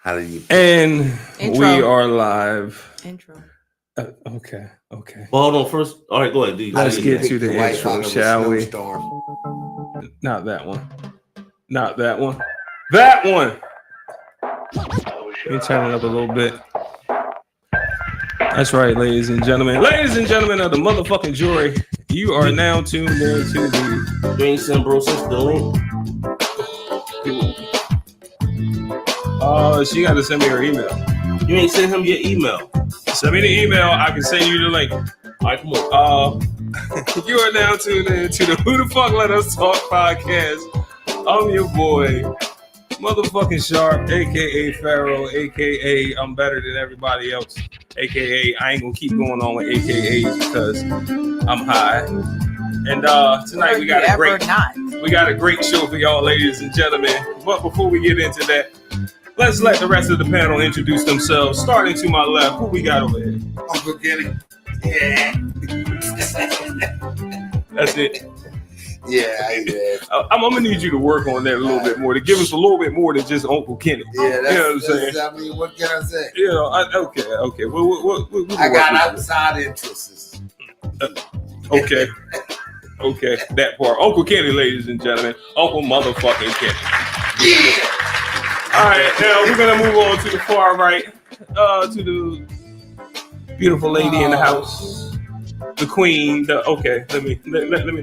How do you? And Intro. we are live. Intro. Okay. Well, hold on first. All right, go ahead. Let's get to the wife intro, out of a shall we? snowstorm. Not that one. Not that one. That one. Let me turn it up a little bit. That's right, ladies and gentlemen. Ladies and gentlemen of the motherfucking jury, you are now tuned in to the You ain't send bro sister the link. She got to send me her email. You ain't send him your email. Send me the email. I can send you the link. All right, come on. You are now tuned in to the Who the Fuck Let Us Talk podcast. I'm your boy, motherfucking Sharp, aka Pharaoh, aka I'm better than everybody else, aka I ain't gonna keep going on with AKAs because I'm high. And tonight we got a great show for y'all, ladies and gentlemen. But before we get into that, let's let the rest of the panel introduce themselves. Starting to my left, who we got over here? Uncle Kenny. Yeah. That's it. Yeah. I'm gonna need you to work on that a little bit more, to give us a little bit more than just Uncle Kenny. Yeah, that's, you know what I'm saying? I mean, what can I say? You know, okay. What I got outside interests. Okay, that part. Uncle Kenny, ladies and gentlemen. Uncle motherfucking Kenny. Yeah. All right, now we're gonna move on to the far right, to the beautiful lady in the house, the queen. Let me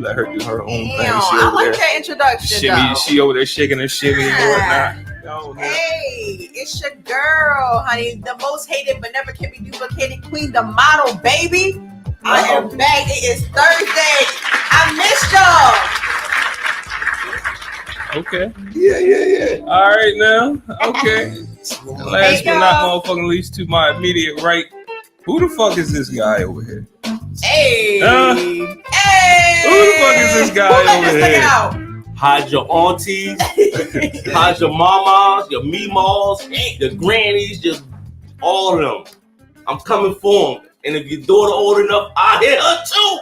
let her do her own thing. I like that introduction. She over there shaking her shimmy and whatnot. Hey, it's your girl, honey. The most hated but never can be duplicated queen, the model, baby. I am back. It is Thursday. I missed y'all. Okay. Yeah. All right now. Okay. Last but not motherfucking least, to my immediate right, who the fuck is this guy over here? Hey. Hey. Who the fuck is this guy over here? Hide your aunties, hide your mamas, your meemaws, your grannies, just all of them. I'm coming for them. And if your daughter old enough, I'll hit her too.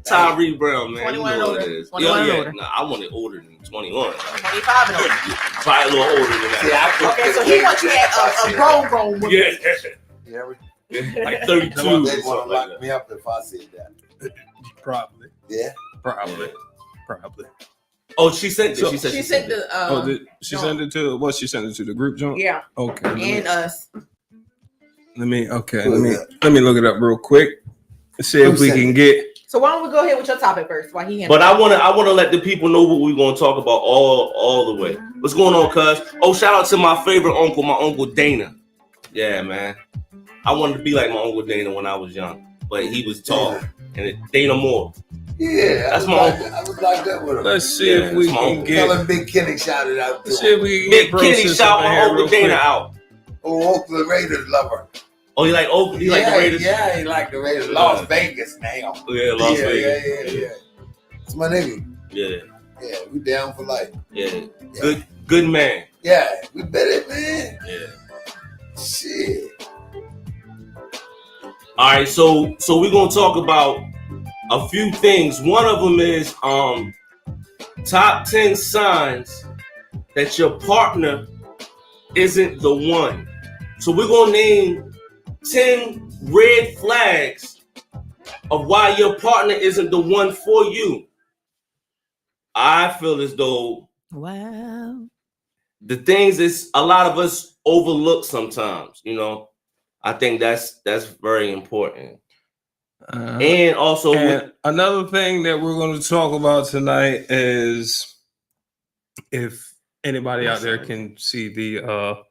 Tyree Brown, man. 21 you know older. what it is. 21 yeah. older. Nah, I want it older than 21. 25 and older. Probably a little older than that. Okay, so he wants you at a grown woman. Yeah. Like 32. They want to lock me up if I said that. Probably. Yeah. Probably. Oh, she sent it. She sent the. She sent it to what? She sent it to the group joint. Yeah. Okay. And us. Let me look it up real quick. See if we can get. So why don't we go ahead with your topic first? While he. But I wanna let the people know what we're gonna talk about all the way. What's going on, cuz? Oh, shout out to my favorite uncle, my Uncle Dana. Yeah, man. I wanted to be like my Uncle Dana when I was young, but he was tall. And Dana Moore. Yeah, that's my uncle. I was like that with him. Let's see if we can get. Tell him Big Kenny shouted out. Let's see if we can get. Big Kenny shout my Uncle Dana out. Oh, Oakland Raiders lover. Oh, you like Oakland? You like the Raiders? Yeah, he like the Raiders. Las Vegas now. Oh, yeah, Las Vegas. Yeah. It's my nigga. Yeah, we down for life. Yeah. Good man. Yeah, we better, man. Yeah. Shit. All right, so we're gonna talk about a few things. One of them is top 10 signs that your partner isn't the one. So we're gonna name 10 red flags of why your partner isn't the one for you. I feel as though the things is a lot of us overlook sometimes, you know. I think that's very important. And also another thing that we're going to talk about tonight is, if anybody out there can see the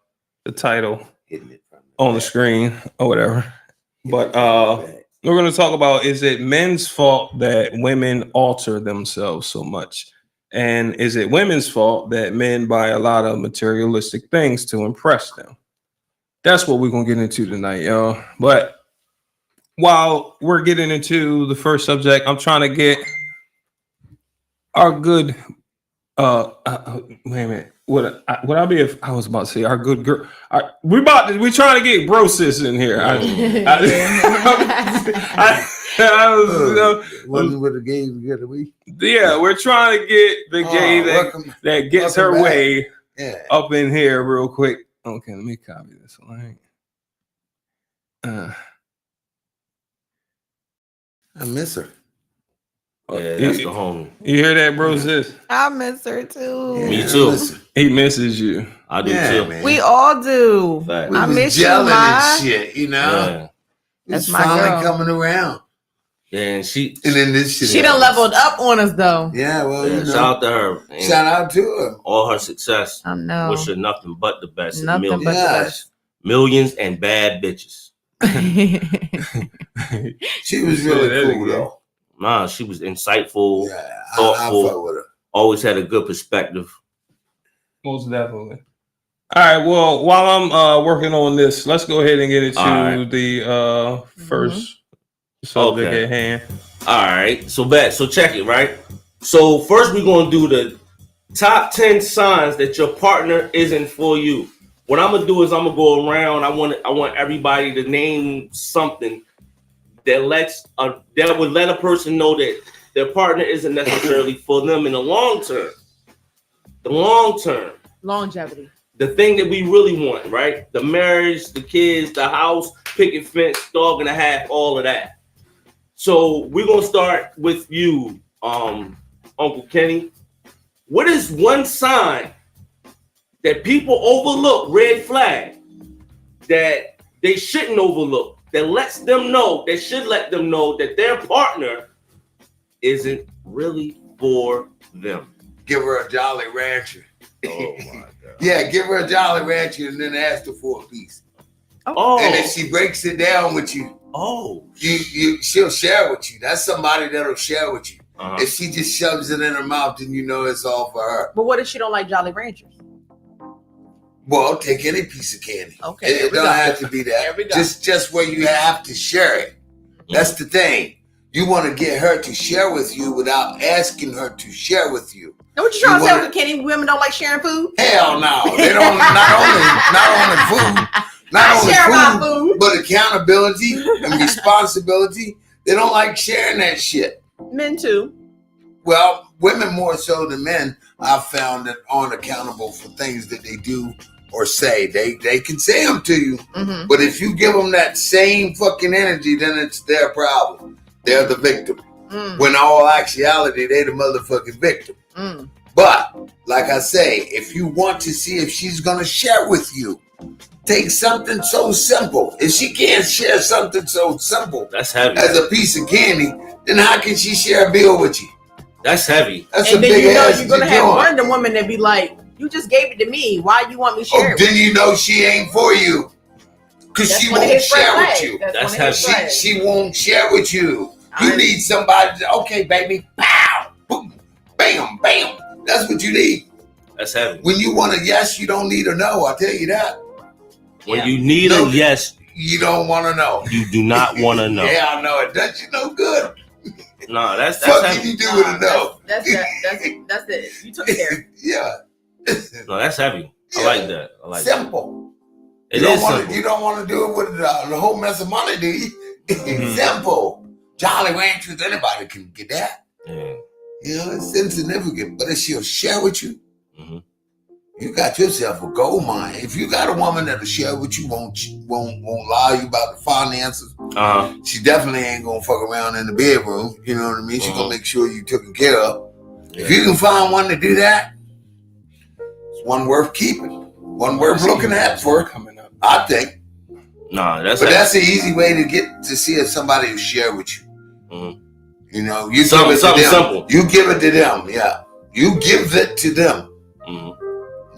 title on the screen or whatever, but we're going to talk about, is it men's fault that women alter themselves so much? And is it women's fault that men buy a lot of materialistic things to impress them? That's what we're going to get into tonight, y'all. But while we're getting into the first subject, I'm trying to get our good, wait a minute. Would I be if I was about to say our good girl? We trying to get bro sis in here. Wasn't with the gays together week. Yeah, we're trying to get the gay that gets her way up in here real quick. Okay, let me copy this one. I miss her. Yeah, that's the homie. You hear that, bro? Sis? I miss her too. Yeah, Me I too. miss her. He misses you. I do Yeah, too. man. We all do. Fact. We I was miss you, gelling Ma. and shit, you know. Yeah. That's It's my finally girl. coming around. Yeah, and she And then this shit. She done happens. leveled up on us though. Yeah, well, yeah, you know. shout out to her. And Shout out to her. all her success. I know. Wish her nothing but the best. and Nothing millions. but Yes. Millions and bad bitches. She was Say really that cool again. though. Nah, she was insightful, Yeah, I thoughtful. fuck with her. always had a good perspective. Most definitely. All right. Well, while I'm working on this, let's go ahead and get into right. the first subject Okay. at hand. All right. So check it, right? So first we're gonna do the top 10 signs that your partner isn't for you. What I'm gonna do is I'm gonna go around. I want everybody to name something that would let a person know that their partner isn't necessarily for them in the long term. The long term. Longevity. The thing that we really want, right? The marriage, the kids, the house, picket fence, dog and a half, all of that. So we're gonna start with you, Uncle Kenny. What is one sign that people overlook, red flag, that they shouldn't overlook, that lets them know, that should let them know that their partner isn't really for them? Give her a Jolly Rancher. Oh my God. Yeah, give her a Jolly Rancher and then ask her for a piece. Oh, And if she breaks it down with you, she'll share with you. That's somebody that'll share with you. Uh-huh. If she just shoves it in her mouth, then you know it's all for her. But what if she don't like Jolly Ranchers? Well, take any piece of candy. Okay, It don't have to be There that. we go. Just where you have to share it. That's the thing. You want to get her to share with you without asking her to share with you. Now what you trying to You say, wanna- Uncle Kenny? Women don't like sharing food? Hell no. They don't. Not only food, I share my food. but accountability and responsibility. They don't like sharing that shit. Men too. Well, women more so than men, I've found that aren't accountable for things that they do or say. They can say them to you, Mm-hmm. but if you give them that same fucking energy, then it's their problem. They're the victim. When in all actuality, they the motherfucking victim. But like I say, if you want to see if she's gonna share with you, take something so simple. If she can't share something so simple That's heavy. as a piece of candy, then how can she share a bill with you? That's heavy. That's And a then big you know ass you're gonna to have join. one of the women that be like, "You just gave it to me. Why you want me to share Oh, it?" then you know she ain't for you. Because That's she one of won't his red share with flags. you. That's That's one of his heavy. flags. She won't share with you. You I- need somebody to, okay, baby, pow, boom, bam, bam. That's what you need. That's heavy. When you want a yes, you don't need a no. I'll tell you that. When you need No. a yes, You don't want to know. you do not want to know. Yeah, I know. It does you no good. No, that's Fuck can heavy. you do with a no? That's it. You took care. Yeah. No, that's heavy. I like that. I like that. Simple. It you don't is wanna, simple. You don't want to do it with the whole mess of money, do you? Simple. Jolly Ranchers, anybody can get that. Yeah. You know, it's insignificant. But if she'll share with you, Mhm. you got yourself a gold mine. If you got a woman that'll share with you, won't lie you about the finances, she definitely ain't gonna fuck around in the bedroom. You know what I mean? She gonna make sure you taken care of. Yeah. If you can find one to do that, it's one worth keeping. One worth looking at for, coming up. I think. Nah, that's But heavy. that's the easy way to get to see if somebody will share with you. Mhm. You know, you Something- give it to something them. simple. You give it to them, yeah. You give it to them. Mhm.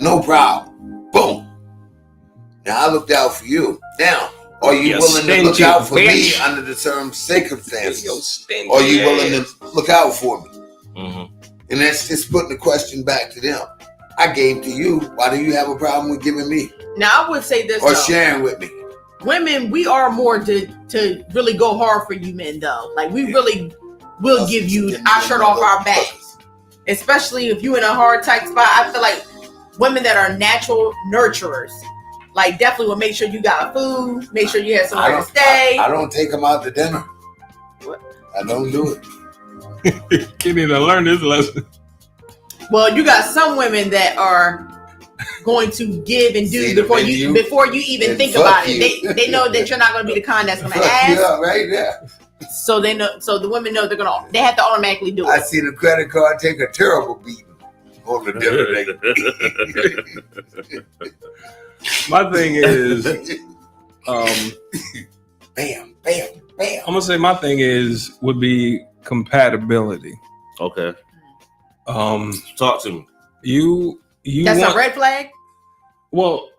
No problem. Boom. Now I looked out for you. Now, are you You willing to look stingy out for me bitch. under the term circumstances? Yo, stingy Are you willing ass. to look out for me? Mhm. And that's just putting the question back to them. I gave to you. Why do you have a problem with giving me Now I would say this or though. sharing with me? Women, we are more to really go hard for you men though. Like we really will give you our shirt off our backs. Especially if you in a hard tight spot. I feel like women that are natural nurturers, like definitely will make sure you got food, make sure you have somewhere to stay. I don't take them out to dinner. What? I don't do it. Kenny to learn this lesson. Well, you got some women that are going to give and do before you even think about it. They know that you're not going to be the kind that's going to ask. Right there. So they know. So the women know they have to automatically do it. I see the credit card take a terrible beating on the dinner date. My thing is, bam, bam, bam. I'm gonna say my thing would be compatibility. Okay. Talk to me. You That's a red flag? Well,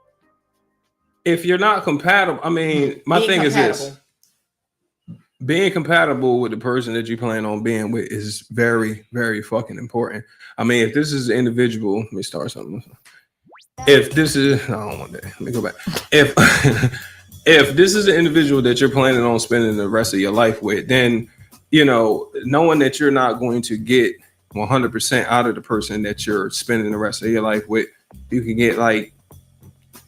if you're not compatible, I mean, my thing is this. Being compatible with the person that you plan on being with is very, very fucking important. I mean, if this is an individual, let me start something. If this is, I don't want that. Let me go back. If this is an individual that you're planning on spending the rest of your life with, then, you know, knowing that you're not going to get 100% out of the person that you're spending the rest of your life with, you can get like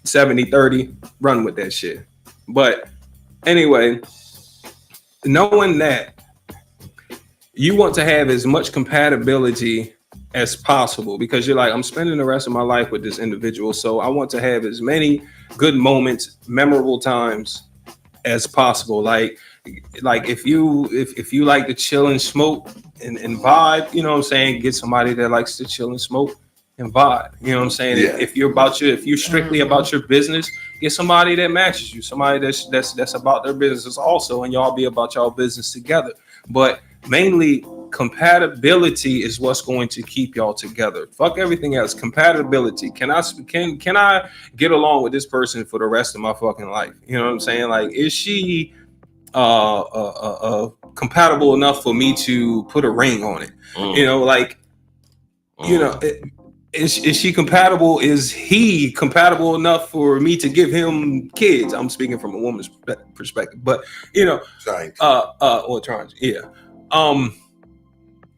70-30, run with that shit. But anyway, knowing that you want to have as much compatibility as possible, because you're like, I'm spending the rest of my life with this individual, so I want to have as many good moments, memorable times as possible. Like if you like to chill and smoke and vibe, you know what I'm saying, get somebody that likes to chill and smoke and vibe. You know what I'm saying? Yeah. If you're strictly about your business, get somebody that matches you, somebody that's about their business also, and y'all be about y'all business together. But mainly compatibility is what's going to keep y'all together. Fuck everything else. Compatibility. Can I get along with this person for the rest of my fucking life? You know what I'm saying? Like, is she compatible enough for me to put a ring on it? You know, like, you know, is she compatible? Is he compatible enough for me to give him kids? I'm speaking from a woman's perspective, but you know,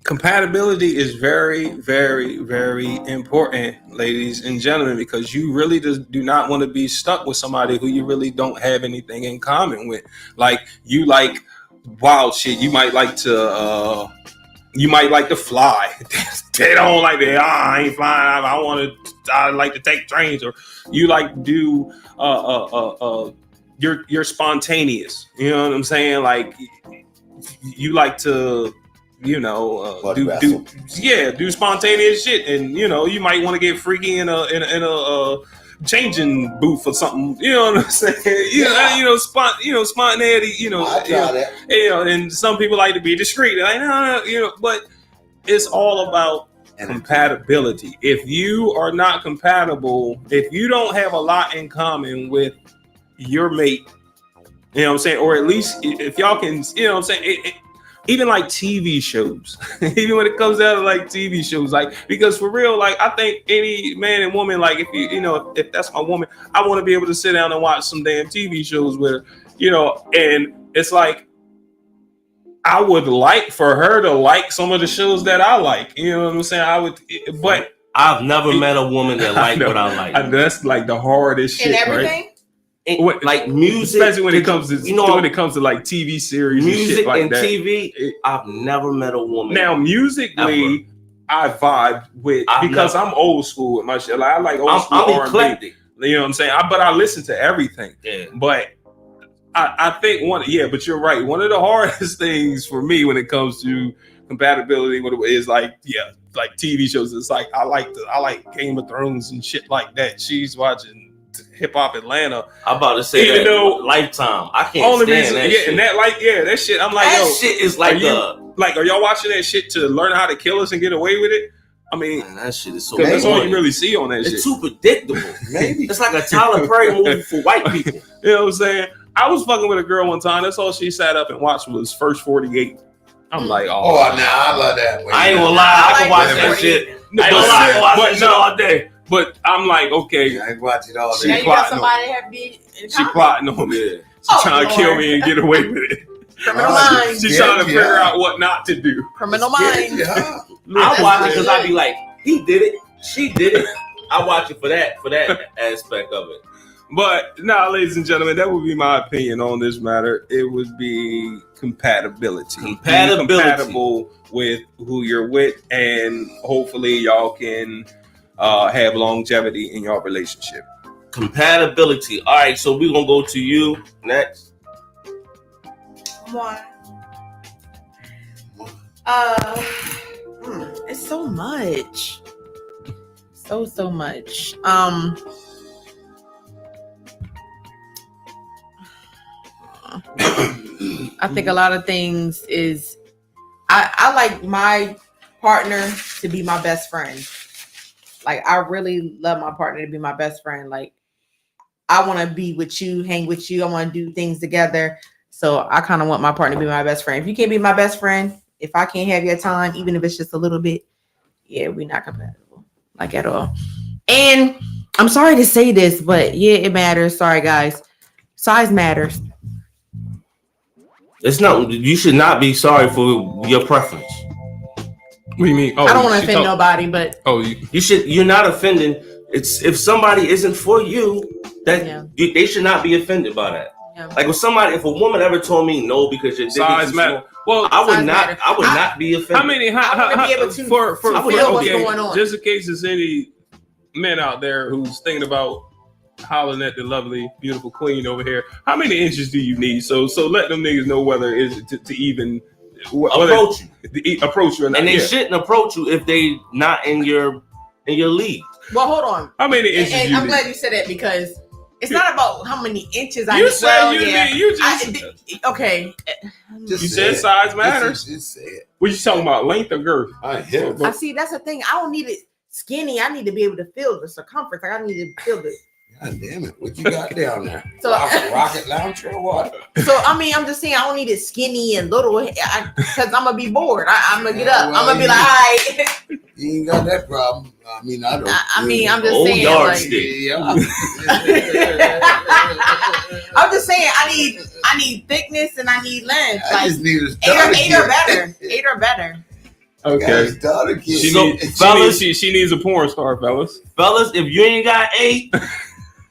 compatibility is very, very, very important, ladies and gentlemen, because you really do not want to be stuck with somebody who you really don't have anything in common with. Like, you like wild shit. You might like to fly. They don't like that. I ain't flying. I like to take trains. Or you like to do you're spontaneous. You know what I'm saying? Like, you like to, you know, do spontaneous shit, and you know, you might want to get freaky in a changing booth or something. You know what I'm saying? You know, spontaneity. You know, and some people like to be discreet. Like, no, you know, but it's all about compatibility. If you are not compatible, if you don't have a lot in common with your mate, you know what I'm saying, or at least if y'all can, you know what I'm saying, even like TV shows, even when it comes down to like TV shows, like, because for real, like, I think any man and woman, like, if that's my woman, I want to be able to sit down and watch some damn TV shows with her, you know, and it's like, I would like for her to like some of the shows that I like, you know what I'm saying? But I've never met a woman that liked what I like. That's like the hardest shit, everything? Right? Like music, especially when it comes to when it comes to like TV series, music and shit like that. TV. I've never met a woman. Now, musically, I vibe with because I'm old school with my shit. Like, I like old school R&B. Eclectic. You know what I'm saying? But I listen to everything. Yeah. But I think but you're right. One of the hardest things for me when it comes to compatibility is like TV shows. It's like I like Game of Thrones and shit like that. She's watching Hip Hop Atlanta. I'm about to say, even though Lifetime, I can't only stand that shit. And that shit. I'm like, that shit is like are y'all watching that shit to learn how to kill us and get away with it? I mean, man, that shit is so. That's all you really see on that shit. It's too predictable. Maybe it's like a Tyler Perry movie for white people. You know what I'm saying? I was fucking with a girl one time. That's all she sat up and watched was First 48. I'm like, I love that. I ain't gonna lie, I can watch that shit. I can watch that shit all day. But I'm like, okay. I ain't watch it all day. Now you got somebody that have been she plotting on me. She trying to kill me and get away with it. Criminal minds. She's trying to figure out what not to do. Criminal minds. Yeah. I watch it because I be like, he did it, she did it. I watch it for that aspect of it. But now, ladies and gentlemen, that would be my opinion on this matter. It would be compatibility. Being compatible with who you're with, and hopefully y'all can have longevity in your relationship. Compatibility. All right, so we're gonna go to you next. Why? It's so much. So much. I think a lot of things is I like my partner to be my best friend. Like, I really love my partner to be my best friend. Like, I want to be with you, hang with you. I want to do things together. So I kind of want my partner to be my best friend. If you can't be my best friend, if I can't have your time, even if it's just a little bit, yeah, we're not compatible, like, at all. And I'm sorry to say this, but yeah, it matters. Sorry, guys. Size matters. It's not. You should not be sorry for your preference. What do you mean? Oh, I don't want to offend nobody, but you should. You're not offending. It's if somebody isn't for you, that they should not be offended by that. Yeah. Like if a woman ever told me no because your size matter, well, I would not be offended. How many? I want to be able to feel what's going on. Just in case there's any men out there who's thinking about hollering at the lovely, beautiful queen over here. How many inches do you need? So let them niggas know whether it's to even approach you or not. And they shouldn't approach you if they not in your league. Well, hold on. How many inches? And I'm glad you said that, because it's not about how many inches I need. You said size matters. Just say it. What you talking about? Length or girth? I see. That's the thing. I don't need it skinny. I need to be able to feel the circumference. Like, I need to feel the. God damn it! What you got down there? So rocket launcher or what? So I mean, I'm just saying I don't need it skinny and little, because I'm gonna be bored. I'm gonna get up. I'm gonna be like, all right. You ain't got that problem. I mean, I don't. I'm just saying. I'm just saying I need thickness and I need length. I just need 8 or better. 8 or better. Okay. She needs a porn star, fellas. Fellas, if you ain't got 8.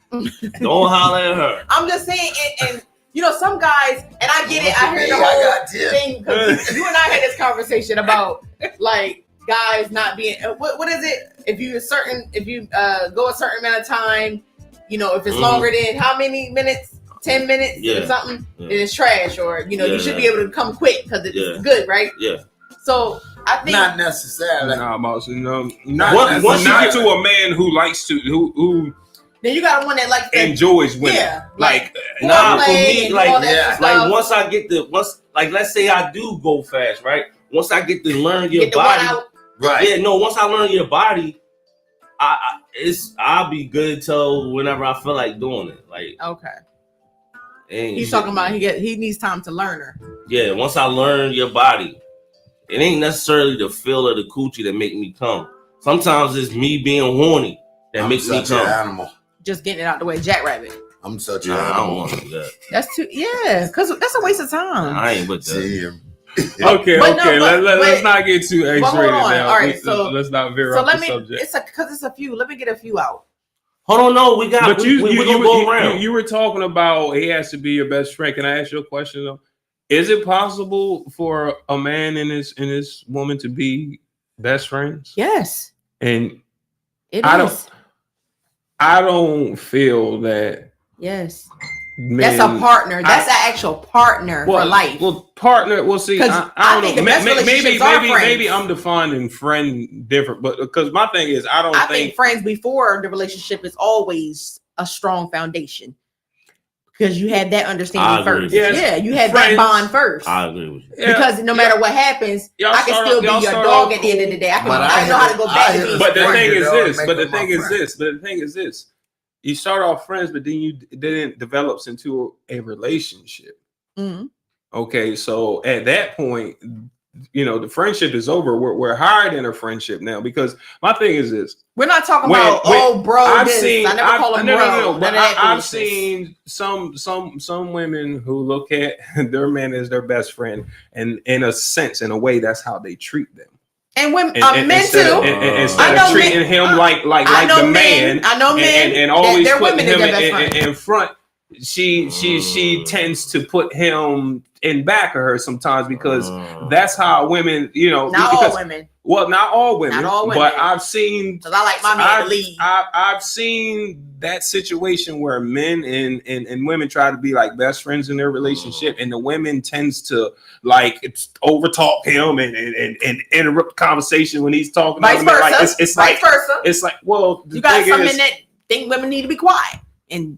Don't holler at her. I'm just saying, and some guys, and I get it. I hear the whole thing, because you and I had this conversation about, like, guys not being. What is it? If you go a certain amount of time, if it's longer than how many minutes? 10 minutes or something, then it's trash. Or you should be able to come quick because it's good, right? Yeah. So I think not necessarily. Not to a man who likes to who. Then you got one that likes to enjoys women. Yeah, like for me, once I get let's say I do go fast, right? Once I get to learn your body, right? Yeah, no. Once I learn your body, I'll be good till whenever I feel like doing it. Like, okay. He's talking about he needs time to learn her. Yeah, once I learn your body, it ain't necessarily the feel of the coochie that make me come. Sometimes it's me being horny that makes me come. Animal. Just getting it out the way, jackrabbit. I'm such an animal. I don't want to do that. That's too, because that's a waste of time. I ain't with that. Okay. Let's not get too X-rated now. All right, so let's not veer off the subject. Because it's a few. Let me get a few out. Hold on, no, we got. But we gonna go around. You were talking about he has to be your best friend. Can I ask you a question though? Is it possible for a man and his woman to be best friends? Yes. And I don't feel that. Yes. That's a partner. That's an actual partner for life. Well, partner. We'll see. I don't know. Maybe I'm defining friend different, but because my thing is, I think friends before the relationship is always a strong foundation. Because you had that understanding first. Yes. Yeah, you had that bond first. I agree with you. Because no matter what happens, I can still be your dog at the end of the day. I know how to go back to being But the thing is this. You start off friends, but then it develops into a relationship. Mm-hmm. Okay, so at that point, the friendship is over. We're higher than a friendship now, because my thing is this. We're not talking about bro. I never call them bro. But I've seen some women who look at their man as their best friend, and in a sense, in a way, that's how they treat them. And when men too, instead of treating him like the man, I know men, and always putting him in front. She tends to put him in back of her sometimes because that's how women, not all women. Well, not all women, not all women. But I've seen. Because I like my man to lead. I've seen that situation where men and women try to be like best friends in their relationship, and the women tends to like overtalk him and interrupt the conversation when he's talking. Vice versa. Like it's vice versa. It's like, well, you got some men that think women need to be quiet and.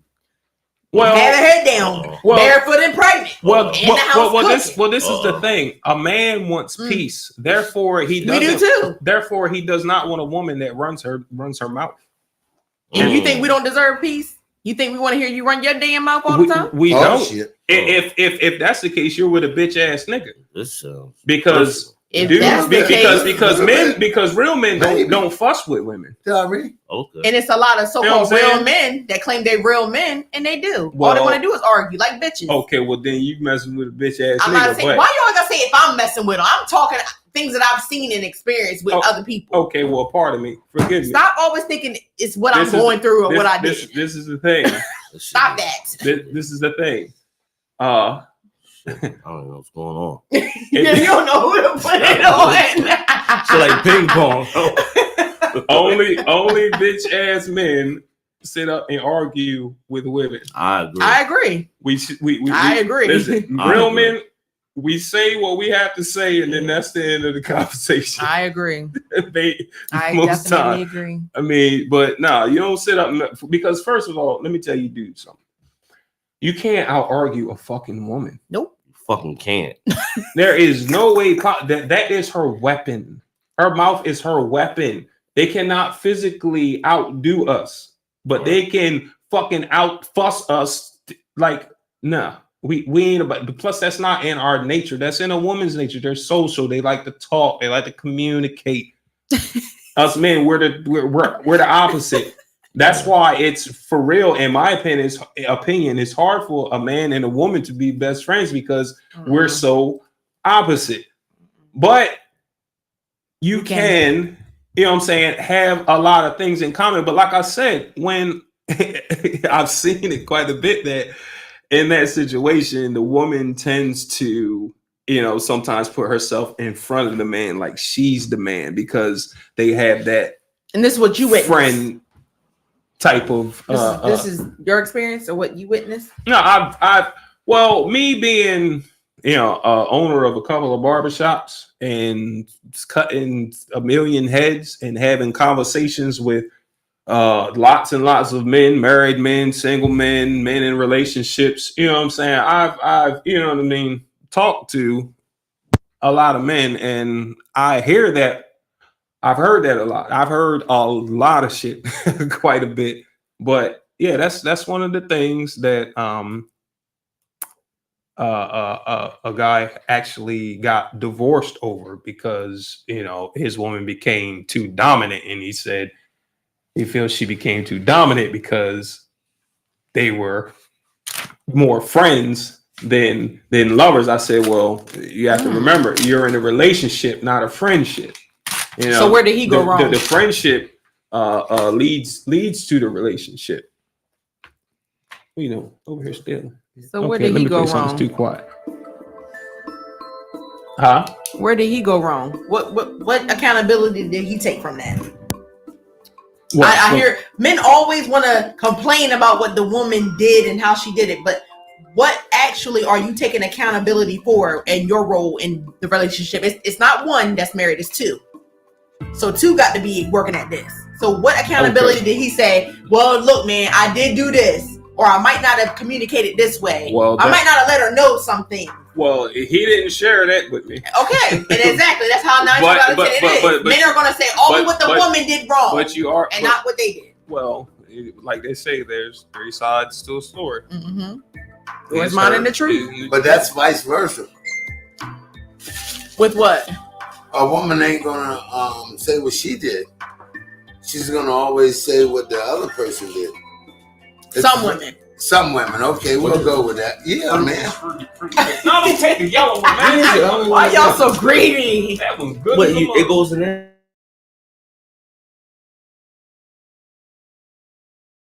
Well, have her head down, barefoot and pregnant. This is the thing. A man wants peace. Therefore, he doesn't. We do too. Therefore, he does not want a woman that runs her mouth. And you think we don't deserve peace? You think we want to hear you run your damn mouth all the time? We don't. Shit. If that's the case, you're with a bitch ass nigga. Because. Because real men don't fuss with women. Okay. And it's a lot of so-called real men that claim they're real men, and they do. All they want to do is argue like bitches. Okay, well then you messing with a bitch ass I'm nigga. not saying, why you always gotta say if I'm messing with them? I'm talking things that I've seen and experienced with other people. Okay, well, pardon me. Forgive me. Stop always thinking it's what I'm going through or what I did. This is the thing. Stop that. This is the thing. I don't know what's going on. You don't know who to put it on. It's like ping pong. only bitch ass men sit up and argue with women. I agree. I agree. I agree. Listen, real men, we say what we have to say, and then that's the end of the conversation. I agree. I definitely agree. I mean, but no, you don't sit up because first of all, let me tell you, dude, something. You can't out argue a fucking woman. Nope. Fucking can't. There is no way that is her weapon. Her mouth is her weapon. They cannot physically outdo us, but they can fucking outfuss us. Like, nah, we ain't about. Plus, that's not in our nature. That's in a woman's nature. They're social. They like to talk. They like to communicate. Us men, we're the opposite. That's why it's for real, in my opinion, it's hard for a man and a woman to be best friends because we're so opposite. But you can, you know what I'm saying, have a lot of things in common. But like I said, when I've seen it quite a bit that in that situation, the woman tends to, sometimes put herself in front of the man like she's the man because they have that. And this is what you witnessed. Friend type of this is your experience or what you witnessed? No, well, me being owner of a couple of barbershops and cutting a million heads and having conversations with lots and lots of men, married men, single men, men in relationships, you know what I'm saying? I've talked to a lot of men, and I hear that. I've heard that a lot. I've heard a lot of shit, quite a bit. But yeah, that's one of the things that a guy actually got divorced over because his woman became too dominant, and he said he feels she became too dominant because they were more friends than lovers. I said, well, you have to remember you're in a relationship, not a friendship. So where did he go wrong? The friendship leads to the relationship. Over here still. So where did he go wrong? Too quiet. Huh? Where did he go wrong? What accountability did he take from that? I hear men always want to complain about what the woman did and how she did it, but what actually are you taking accountability for and your role in the relationship? It's not one that's married, it's two. So two got to be working at this. So what accountability did he say, well, look, man, I did do this, or I might not have communicated this way. Well, I might not have let her know something. Well, he didn't share that with me. Okay, and exactly. That's how 9 times out of 10 it is. Men are going to say only what the woman did wrong, not what they did. Well, like they say, there's three sides to a story. Mm-hmm. Where's mine and the truth? But that's vice versa. With what? A woman ain't gonna say what she did. She's gonna always say what the other person did. Some women. Okay, we'll go with that. Yeah, man. No, we take the yellow one, man. Why y'all so greedy? That was good. But it goes in there.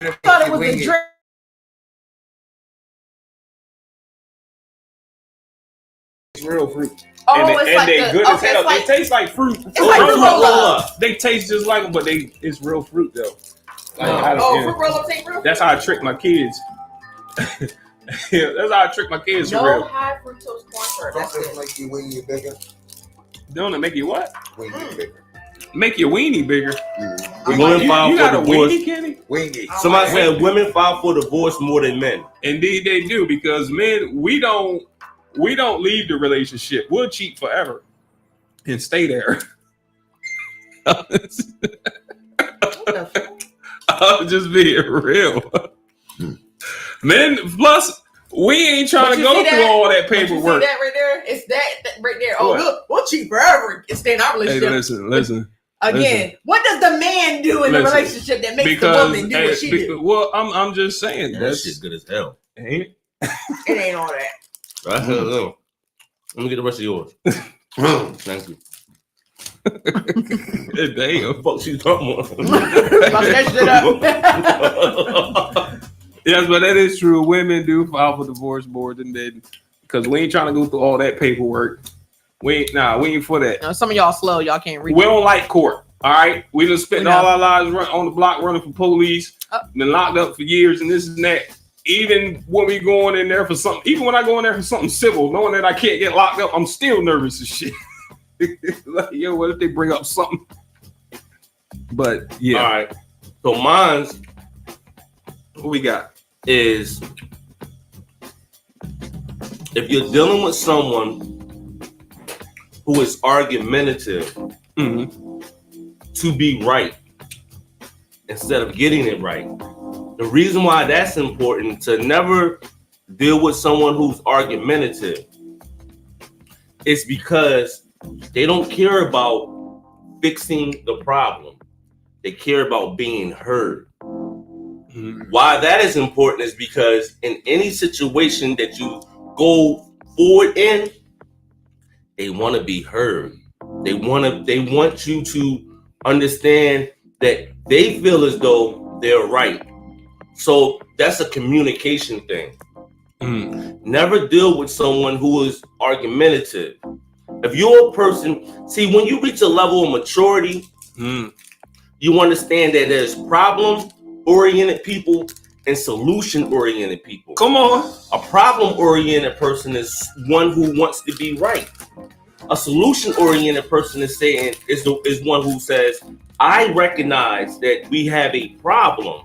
I thought it was a drink. real fruit. Oh, and it's like they the, good as okay, hell. it's like, They taste like fruit. It's like fruit roll-up. They taste just like them, but it's real fruit though. Like, fruit roll-up ain't real. That's how I trick my kids. Yeah, that's how I trick my kids. No for real. high fructose corn syrup. That's it. Make your weenie bigger. Don't it make you what? Weenie bigger. Make your weenie bigger. Women file You for got a divorce. weenie, Kenny? Weenie. Somebody said women file for divorce more than men. Indeed, they do, because men, we don't leave the relationship. We'll cheat forever and stay there. I'm just being real. Men, plus we ain't trying to go through all that paperwork. See that right there? It's that right there. Oh, we'll cheat forever and stay in our relationship. Hey, listen. Again, what does the man do in the relationship that makes the woman do what she do? Well, I'm just saying that shit's good as hell. Ain't it? It ain't all that. Let me get the rest of yours. Thank you. Damn. Fuck she talking about. Yes, but that is true. Women do file for divorce more than men because we ain't trying to go through all that paperwork. We ain't for that. No, some of y'all slow. Y'all can't read. We don't like court. All right, we just spent all our lives on the block running for police, been locked up for years, and this and that. Even when we going in there for something, even when I go in there for something civil, knowing that I can't get locked up, I'm still nervous as shit. Like, yo, what if they bring up something? But yeah. All right. So mine's what we got is if you're dealing with someone who is argumentative to be right instead of getting it right. The reason why that's important to never deal with someone who's argumentative is because they don't care about fixing the problem. They care about being heard. Why that is important is because in any situation that you go forward in, they want to be heard. They want you to understand that they feel as though they're right. So that's a communication thing. Never deal with someone who is argumentative. If you're a person, see, when you reach a level of maturity, you understand that there's problem-oriented people and solution-oriented people. Come on. A problem-oriented person is one who wants to be right. A solution-oriented person is one who says, I recognize that we have a problem.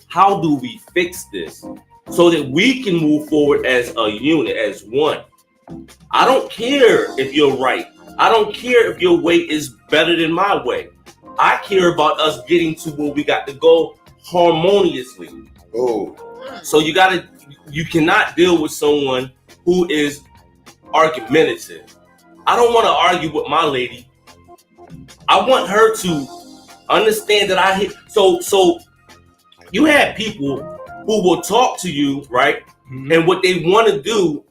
How do we fix this so that we can move forward as a unit, as one? I don't care if you're right. I don't care if your way is better than my way. I care about us getting to where we got to go harmoniously. Oh. So you cannot deal with someone who is argumentative. I don't want to argue with my lady. I want her to understand that so you have people who will talk to you, right? And what they want to do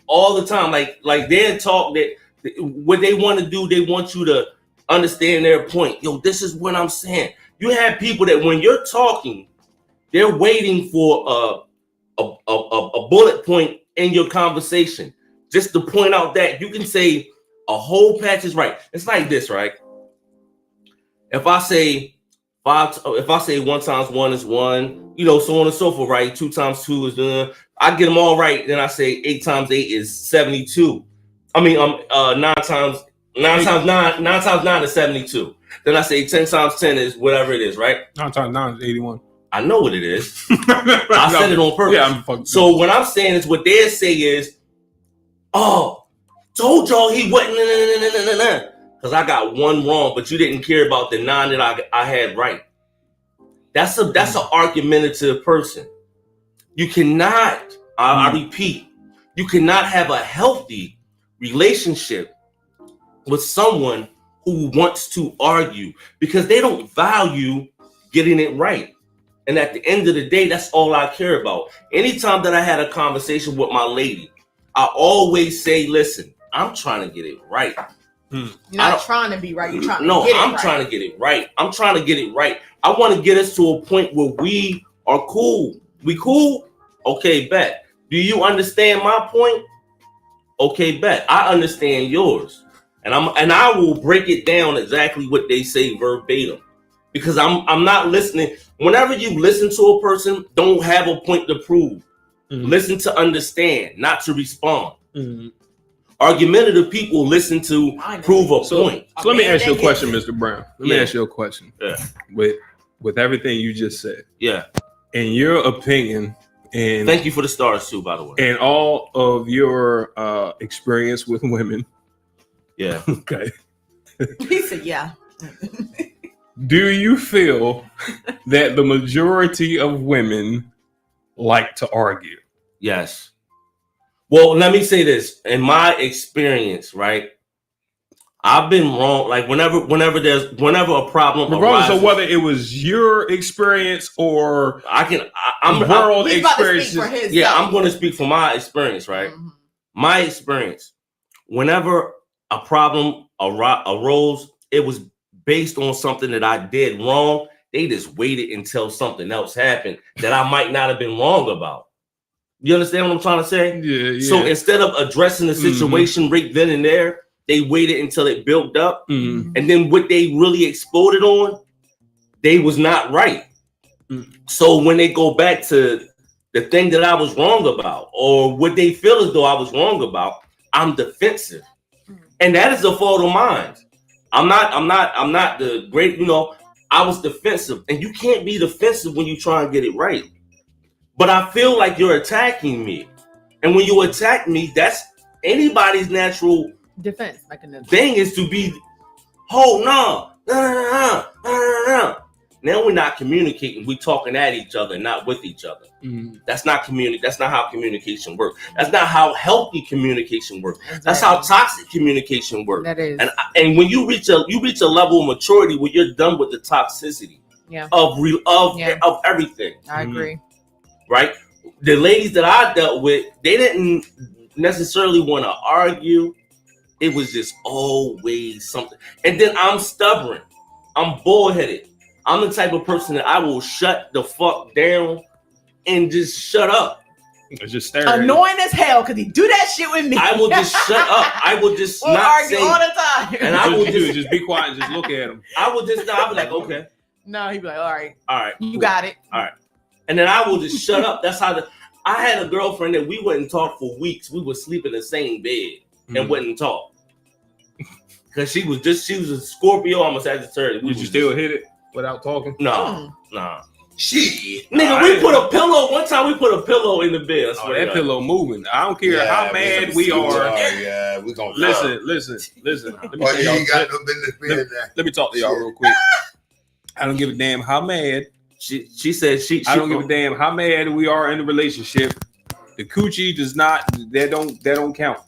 all the time, like they'll talk that what they want to do, they want you to understand their point. Yo, this is what I'm saying. You have people that when you're talking, they're waiting for a bullet point in your conversation, just to point out that you can say a whole patch is right. It's like this, right? If I say 1 times 1 is 1, so on and so forth, right? 2 times 2 is I get them all right. Then I say 8 times 8 is 72. I mean, 9 times 9 is 72. Then I say 10 times 10 is whatever it is, right? 9 times 9 is 81. I know what it is. I said it on purpose. Yeah, so what I'm saying is what they say is, oh, told y'all he wasn't, because I got 1 wrong, but you didn't care about the 9 that I had right. That's an argumentative person. You cannot, I repeat, you cannot have a healthy relationship with someone who wants to argue because they don't value getting it right. And at the end of the day, that's all I care about. Anytime that I had a conversation with my lady, I always say, listen, I'm trying to get it right. You're not trying to be right. You're trying to get it right. No, I'm trying to get it right. I'm trying to get it right. I want to get us to a point where we are cool. We cool? Okay, bet. Do you understand my point? Okay, bet. I understand yours. And I will break it down exactly what they say verbatim. Because I'm not listening. Whenever you listen to a person, don't have a point to prove. Mm-hmm. Listen to understand, not to respond. Mm-hmm. Argumentative people listen to prove a point. So let me ask you a question, Mr. Brown. Let me ask you a question. Yeah. With everything you just said. Yeah. In your opinion, and thank you for the stars too, by the way. And all of your experience with women. Yeah. Okay. He said, yeah. Do you feel that the majority of women like to argue? Yes. Well, let me say this. In my experience, right? I've been wrong. Like whenever a problem regardless of whether it was your experience or I'm world experience. Yeah, I'm going to speak for my experience, right? Mm-hmm. My experience. Whenever a problem arose, it was based on something that I did wrong. They just waited until something else happened that I might not have been wrong about. You understand what I'm trying to say? Yeah. So instead of addressing the situation right then and there, they waited until it built up. Mm-hmm. And then what they really exploded on, they was not right. Mm-hmm. So when they go back to the thing that I was wrong about, or what they feel as though I was wrong about, I'm defensive. Mm-hmm. And that is a fault of mine. I'm not the great, I was defensive. And you can't be defensive when you try and get it right. But I feel like you're attacking me. And when you attack me, that's anybody's natural defense mechanism. Thing is to be, no. Now we're not communicating. We're talking at each other, not with each other. Mm-hmm. That's not That's not how communication works. That's not how healthy communication works. Exactly. That's how toxic communication works. That is. And when you reach a level of maturity where you're done with the toxicity of everything. I agree. Right? The ladies that I dealt with, they didn't necessarily want to argue. It was just always something. And then I'm stubborn. I'm bullheaded. I'm the type of person that I will shut the fuck down and just shut up. Just staring. Annoying as hell because he do that shit with me. I will just shut up. I will just we'll not argue say, all the time. And I will just be quiet and just look at him. I'll be like, okay. No, he'd be like, all right. You cool. Got it. All right. And then I will just shut up. That's how I had a girlfriend that we wouldn't talk for weeks. We would sleep in the same bed and wouldn't talk. Because she was a Scorpio, I'm a Sagittarius. Did you still hit it without talking? No, nah. Shit. Nigga, we put a pillow. One time we put a pillow in the bed. That pillow moving. I don't care how mad we are. Yeah, we're going to listen. Let me talk to y'all real quick. I don't give a damn how mad. She said I don't give a damn how mad we are in the relationship. The coochie does not. That don't count.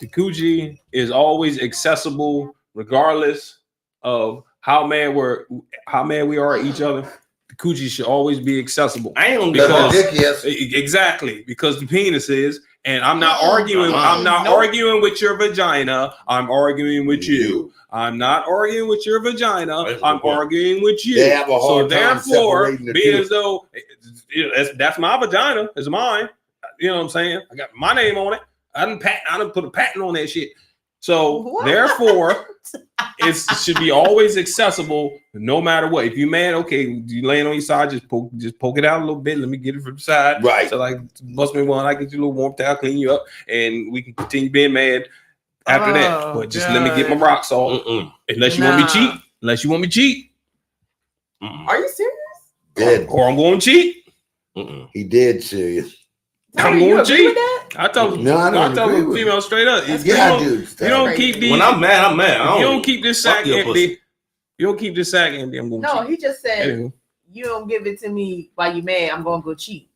The coochie is always accessible, regardless of how mad we are at each other. The coochie should always be accessible. I ain't exactly because the penis is, and I'm not arguing. I'm not arguing with your vagina. I'm arguing with you. I'm not arguing with your vagina. I'm arguing with you. They have a hard time separating the be as though that's my vagina. It's mine. You know what I'm saying? I got my name on it. I done put a patent on that shit. So therefore, it should be always accessible, no matter what. If you're mad, okay, you laying on your side, just poke it out a little bit. Let me get it from the side. Right. So like, bust me one, I get you a little warm towel, clean you up, and we can continue being mad after that. But just let me get my rocks off. Unless you want me cheat. Unless you want me cheat. Are you serious? Dead. Or I'm going to cheat. He dead serious. I'm going to cheat. I told the female straight up. You don't keep these. When I'm mad, I'm mad. You don't keep this sack empty. You don't keep this sack empty. I'm going to cheat. No, he just said, you don't give it to me while you mad. I'm going to go cheat.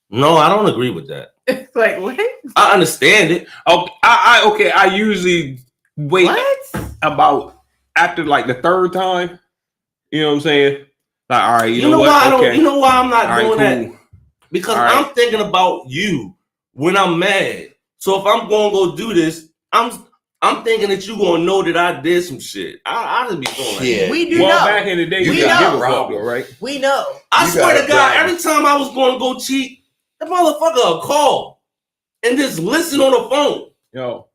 No, I don't agree with that. It's like, what? I understand it. I usually wait about after like the third time. You know what I'm saying? Like, all right, you know what? You know why I'm not doing that? Because I'm thinking about you when I'm mad. So if I'm going to go do this, I'm thinking that you're going to know that I did some shit. I just be doing that. We do know. Back in the day, you got give a fuck, right? We know. I swear to God, every time I was going to go cheat, the motherfucker would call and just listen on the phone. Yo.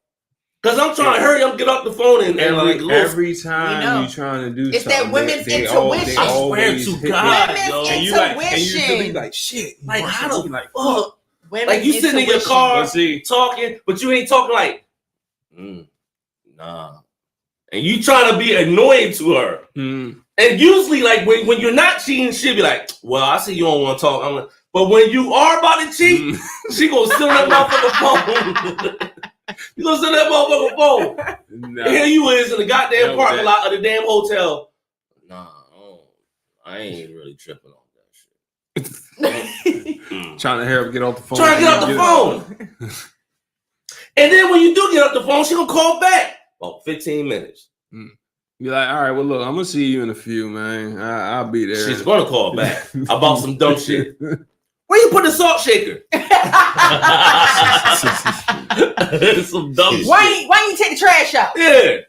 Cause I'm trying to hurry up, get off the phone, and every time you trying to do it's something, that women's intuition. I swear to God, women's intuition. intuition. You like shit. Like how the like fuck? Women's like you sitting in your car talking, but you ain't talking like, nah. And you trying to be annoying to her. And usually, like when you're not cheating, she'll be like, "Well, I see you don't want to talk." I'm like, but when you are about to cheat, she gonna sit on that motherfucking phone. You gonna sit on that motherfucking phone. And here you is in the goddamn parking lot of the damn hotel. Nah, I ain't really tripping on that shit. Trying to help get off the phone. Trying to get off the phone. And then when you do get off the phone, she gonna call back. About 15 minutes. You're like, all right, well, look, I'm gonna see you in a few, man. I'll be there. She's gonna call back about some dumb shit. Where you put the salt shaker? Some dumb shit. Why you take the trash out? Yeah.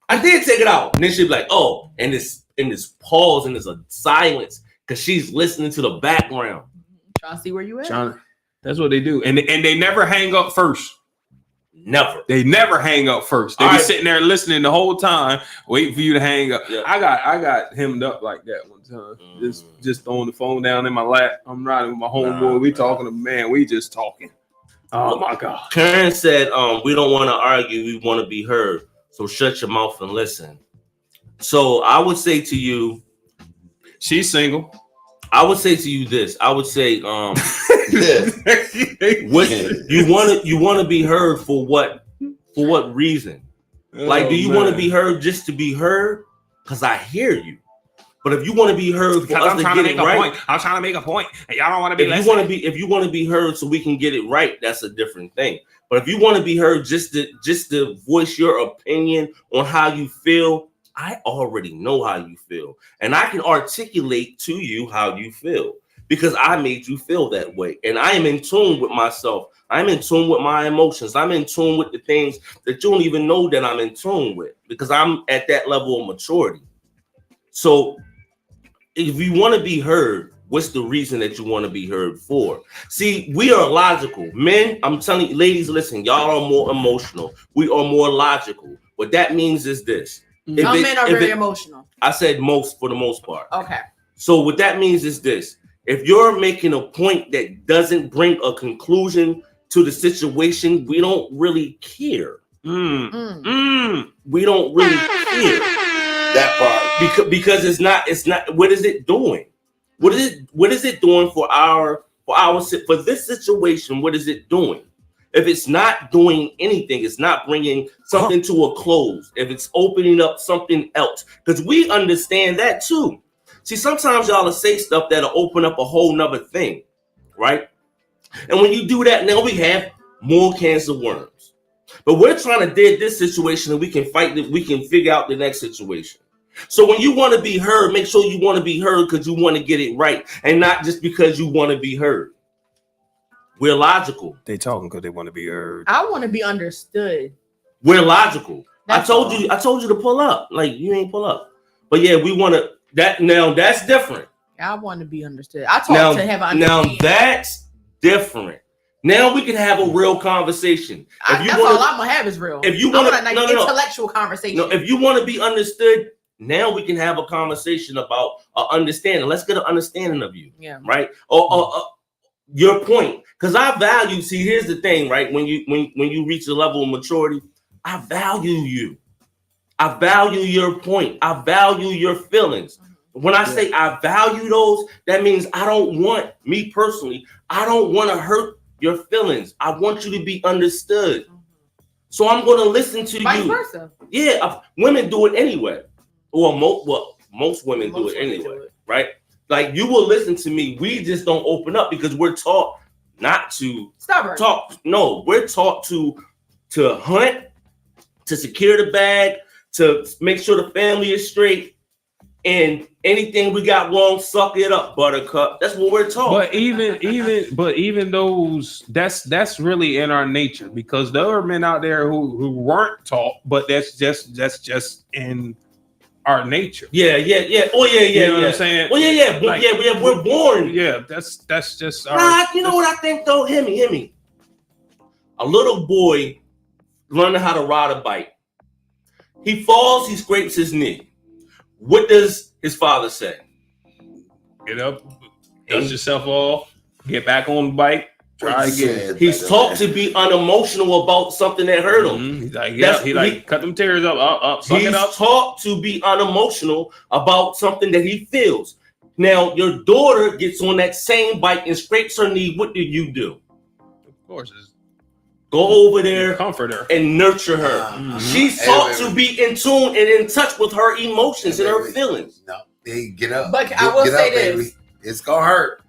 I did take it out. And then she'd be like, oh, and this pause and there's a silence because she's listening to the background. Trying to see where you at. That's what they do. And they never hang up first. Never. They never hang up first. They be sitting there listening the whole time, waiting for you to hang up. Yeah. I got hemmed up like that one time. Just throwing the phone down in my lap. I'm riding with my homeboy. We talking to we just talking. Oh my God. Karen said, we don't want to argue, we want to be heard. So shut your mouth and listen. So I would say to you, she's single. I would say to you this. I would say, what you want to be heard for what reason? Like, do you want to be heard just to be heard? Because I hear you. But if you want to be heard for us to get it right, I'm trying to make a point, and y'all don't want to be. If you want to be heard so we can get it right, that's a different thing. But if you want to be heard just to voice your opinion on how you feel, I already know how you feel, and I can articulate to you how you feel because I made you feel that way, and I am in tune with myself. I'm in tune with my emotions. I'm in tune with the things that you don't even know that I'm in tune with because I'm at that level of maturity. So if you want to be heard, what's the reason that you want to be heard for? See, we are logical. Men, I'm telling you, ladies, listen, y'all are more emotional. We are more logical. What that means is this. Some men are very emotional. I said most for the most part. Okay. So what that means is this. If you're making a point that doesn't bring a conclusion to the situation, we don't really care. We don't really care. That part. Because it's not, what is it doing? What is it doing for this situation? What is it doing? If it's not doing anything, it's not bringing something to a close. If it's opening up something else, because we understand that too. See, sometimes y'all will say stuff that'll open up a whole nother thing, right? And when you do that, now we have more cancer worms. But we're trying to dead this situation and we can fight that we can figure out the next situation. So when you want to be heard, make sure you want to be heard because you want to get it right and not just because you want to be heard. We're logical. They talking because they want to be heard. I want to be understood. We're logical. I told you to pull up. Like you ain't pull up. But yeah, we want to now that's different. I want to be understood. I talk to have an understanding. Now that's different. Now we can have a real conversation. That's all I'm gonna have is real. If you want an intellectual conversation. No, if you want to be understood, now we can have a conversation about understanding. Let's get an understanding of you. Yeah. Right. Or your point. Because I value. See, here's the thing. Right. When you reach a level of maturity, I value you. I value your point. I value your feelings. When I say I value those, that means I don't want me personally. I don't want to hurt your feelings. I want you to be understood. So I'm going to listen to Vice you. Vice versa. Yeah, women do it anyway. Or most women do it anyway, right? Like you will listen to me. We just don't open up because we're taught not to talk. No, we're taught to hunt, to secure the bag, to make sure the family is straight, and anything we got wrong, suck it up, buttercup. That's what we're taught. But even those, that's really in our nature because there are men out there who weren't taught, but that's just in our nature. Yeah. Oh yeah. You know what I'm saying? Well, yeah. Like, we're born. Yeah, that's just. You know what I think though? Hear me. a little boy learning how to ride a bike. He falls, he scrapes his knee. What does his father say? Get up, dust yourself off, get back on the bike, try again. He's taught to be unemotional about something that hurt him. Mm-hmm. He's like, cut them tears up, suck he's it up. Taught to be unemotional about something that he feels. Now, your daughter gets on that same bike and scrapes her knee. What do? Of course, it's go over there, comfort her, and nurture her. Mm-hmm. She's taught to be in tune and in touch with her emotions and her feelings. No, hey, get up. But I will say this: baby. It's gonna hurt.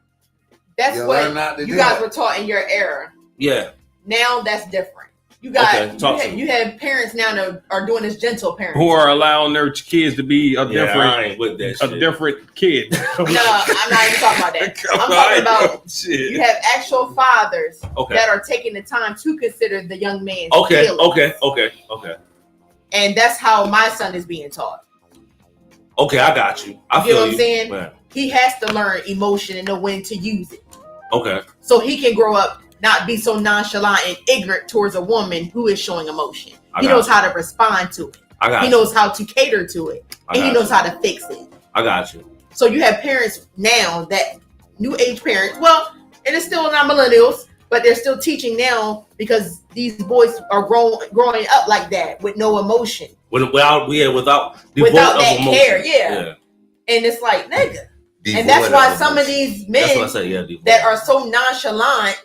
That's what you guys were taught in your era. Yeah. Now that's different. You got you have parents now that are doing this gentle parenting, who are allowing their kids to be a different kid. No, I'm not even talking about that. I'm talking about you have actual fathers that are taking the time to consider the young man's feelings. Okay. And that's how my son is being taught. Okay, I got you. I feel what I'm saying? Man. He has to learn emotion and know when to use it. Okay. So he can grow up not be so nonchalant and ignorant towards a woman who is showing emotion. He knows how to respond to it. He knows how to cater to it. And he knows how to fix it. I got you. So you have parents now that new age parents, well, and it's still not millennials, but they're still teaching now because these boys are growing up like that with no emotion. Without that care, yeah. And it's like, nigga. And that's why some of these men that are so nonchalant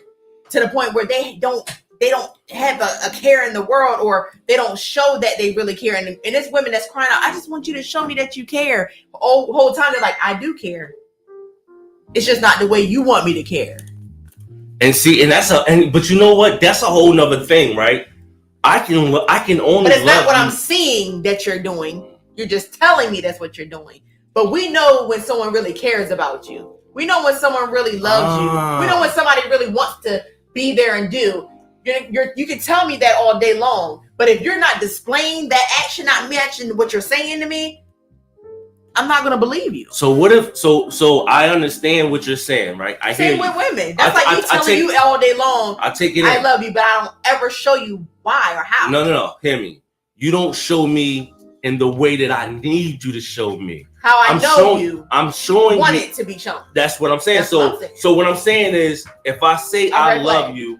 to the point where they don't have a care in the world, or they don't show that they really care. And it's women that's crying out, I just want you to show me that you care. Whole time they're like, I do care. It's just not the way you want me to care. And see, but you know what? That's a whole nother thing, right? I can only. But it's not what I'm seeing that you're doing. You're just telling me that's what you're doing. But we know when someone really cares about you. We know when someone really loves you. We know when somebody really wants to be there and do. You can tell me that all day long, but if you're not displaying that action, not matching what you're saying to me, I'm not gonna believe you. So what if? So I understand what you're saying, right? Same with women. That's like me telling you all day long. I take it. I love you, but I don't ever show you why or how. No. Hear me. You don't show me in the way that I need you to show me. How I know you. I'm showing want you. it to be shown. That's what I'm saying. So what I'm saying is, if I say I love you,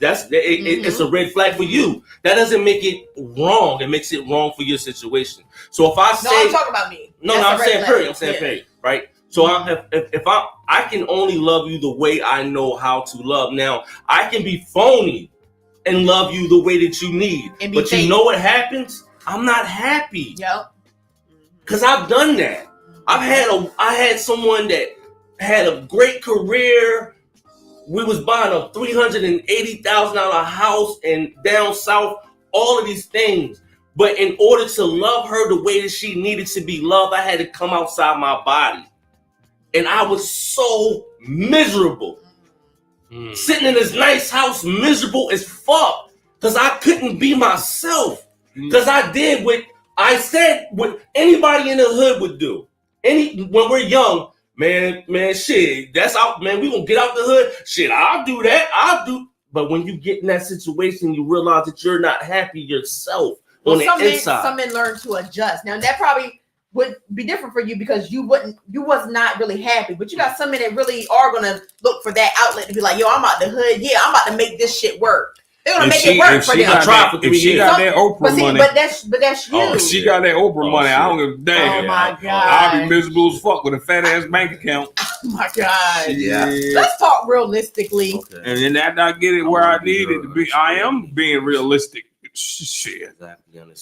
it's a red flag for you. That doesn't make it wrong. It makes it wrong for your situation. So if I say, I'm talking about me. I'm saying period. I'm saying period. Right. So if I can only love you the way I know how to love. Now I can be phony and love you the way that you need. But you know what happens? I'm not happy. Yep. Because I've done that. I had someone that had a great career. We was buying a $380,000 house and down south, all of these things. But in order to love her the way that she needed to be loved, I had to come outside my body. And I was so miserable. Sitting in this nice house, miserable as fuck. Because I couldn't be myself. Because I did what I said what anybody in the hood would do. When we're young, man, shit, that's out, man. We gonna get out the hood. Shit, I'll do that. But when you get in that situation, you realize that you're not happy yourself on the inside. Some men learn to adjust. Now that probably would be different for you because you was not really happy. But you got some men that really are gonna look for that outlet to be like, yo, I'm out the hood. Yeah, I'm about to make this shit work. They're gonna make it work for them. If she got that Oprah money, but that's you. If she got that Oprah money, I don't give a damn. Oh my god, I'll be miserable as fuck with a fat ass bank account. Oh my god. Yeah. Let's talk realistically. Okay. And then after I get it where I need it to be, I am being realistic. Shit.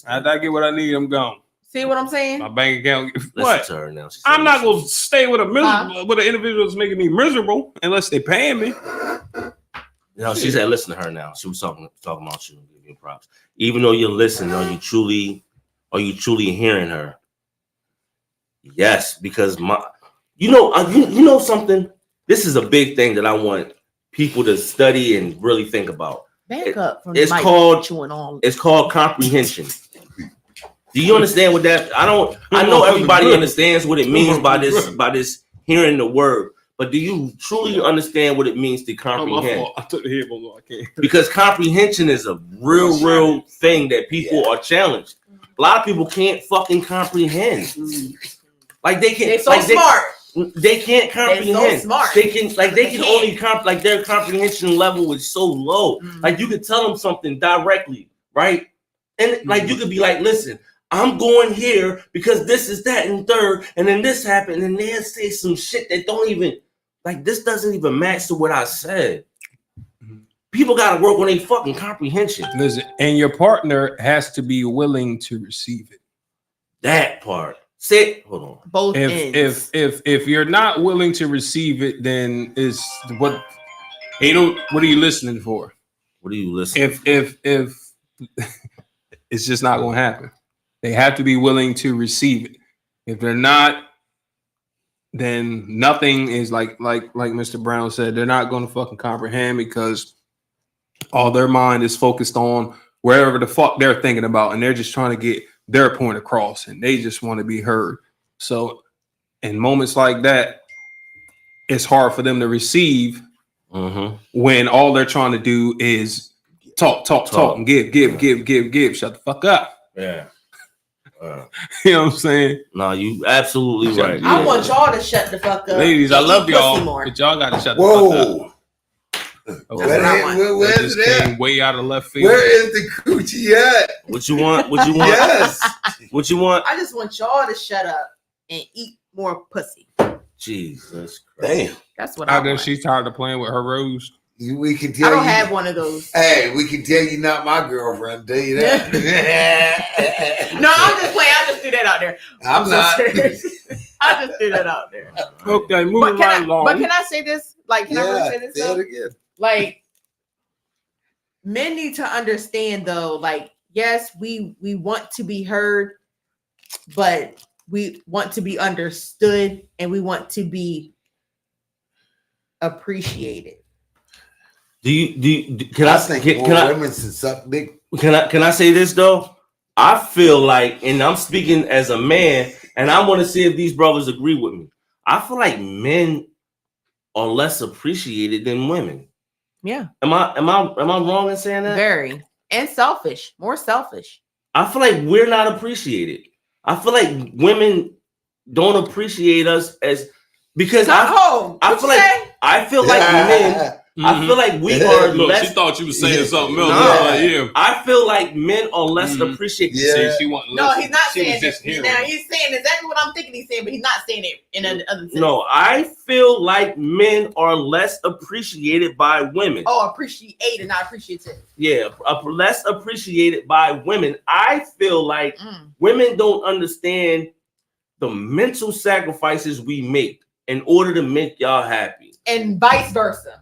After I get what I need, I'm gone. See what I'm saying? My bank account. What? To her now. I'm not gonna stay with with an individual that's making me miserable unless they're paying me. No, she said, listen to her now. She was talking about you and giving you props. Even though you're listening, are you truly hearing her? Yes, because you know something. This is a big thing that I want people to study and really think about. Back up from it's called comprehension. Do you understand what that? I know everybody understands what it means by this hearing the word. but do you truly understand what it means to comprehend? I took the headphones off. I can't. Because comprehension is a real thing that people are challenged. A lot of people can't fucking comprehend. Like they can. They're so smart. They can't comprehend. They're so smart. They can only like their comprehension level is so low. Like you could tell them something directly, right? And like you could be like, listen, I'm going here because this is that and third, and then this happened, and they'll say some shit that don't even like this doesn't even match to what I said. People gotta work on their fucking comprehension. Listen, and your partner has to be willing to receive it. That part. Say, hold on. Both ends. If you're not willing to receive it, then is what are you listening for? What are you listening? If it's just not gonna happen. They have to be willing to receive it. If they're not, then nothing is like Mr. Brown said, they're not gonna fucking comprehend because all their mind is focused on wherever the fuck they're thinking about, and they're just trying to get their point across, and they just want to be heard. So in moments like that, it's hard for them to receive when all they're trying to do is talk, and give. Shut the fuck up. Yeah. You know what I'm saying? No, you absolutely right. I want y'all to shut the fuck up. Ladies, I love y'all, but y'all got to shut the fuck up. Okay. Where's it came way out of left field. Where is the coochie at? What you want? Yes. What you want? I just want y'all to shut up and eat more pussy. Jesus Christ. Damn. That's what I want. She's tired of playing with her rose. We can tell I don't have one of those. Hey, we can tell you not my girlfriend. Tell you that. No, I'm just playing. I just threw that out there. I'm not. I just threw that out there. Okay, moving right along. But can I say this? Like, can I really say this? Say it again. Like, men need to understand though, like, yes, we want to be heard, but we want to be understood and we want to be appreciated. Can I say this though? I feel like, and I'm speaking as a man, and I want to see if these brothers agree with me. I feel like men are less appreciated than women. Yeah. Am I wrong in saying that? Very. And selfish. More selfish. I feel like we're not appreciated. I feel like women don't appreciate us as because I feel like men. I feel like we are less. She thought you were saying something else. I feel like men are less appreciated. Yeah. No, he's not saying this. Now he's saying exactly what I'm thinking he's saying, but he's not saying it in another sense. No, I feel like men are less appreciated by women. Oh, appreciated, not appreciative. Yeah, less appreciated by women. I feel like women don't understand the mental sacrifices we make in order to make y'all happy, and vice versa.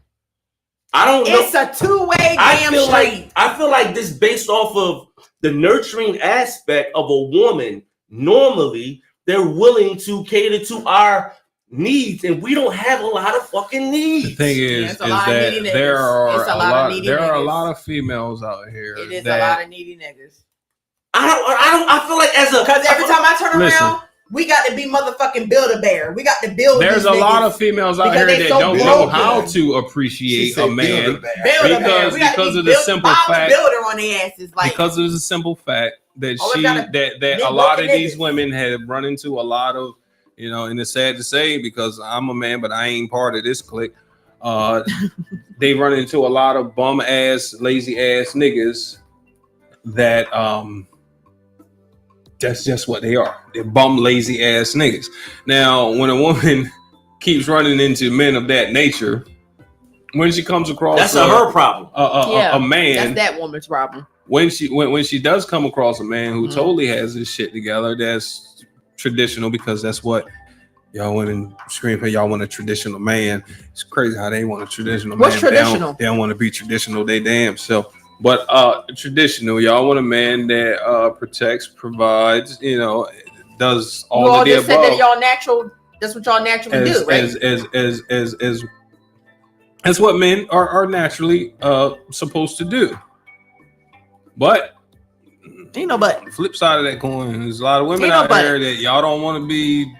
I don't know. It's a two-way damn street. I feel like this based off of the nurturing aspect of a woman. Normally, they're willing to cater to our needs, and we don't have a lot of fucking needs. The thing is that there are a lot of females out here. It is a lot of needy niggas. I feel like because every time I turn around, we got to be motherfucking Build-A-Bear. We got to build. There's a lot of females out here that don't know how to appreciate a man because of the simple fact. On their asses, like, because of the simple fact that that a lot of these women have run into a lot of, and it's sad to say because I'm a man, but I ain't part of this clique. They run into a lot of bum ass, lazy ass niggas that that's just what they are. They're bum, lazy ass niggas. Now, when a woman keeps running into men of that nature, when she comes across that's her problem. A man, that's that woman's problem. When she does come across a man who totally has his shit together, that's traditional because that's what y'all women scream for. Y'all want a traditional man. It's crazy how they want a traditional man. What's traditional? They don't want to be traditional. They damn self. But traditional, y'all want a man that protects, provides, does all of the above. You all just said that y'all natural. That's what y'all naturally do, right? As what men are naturally supposed to do. But ain't no but. Flip side of that coin, there's a lot of women out there that y'all don't want to be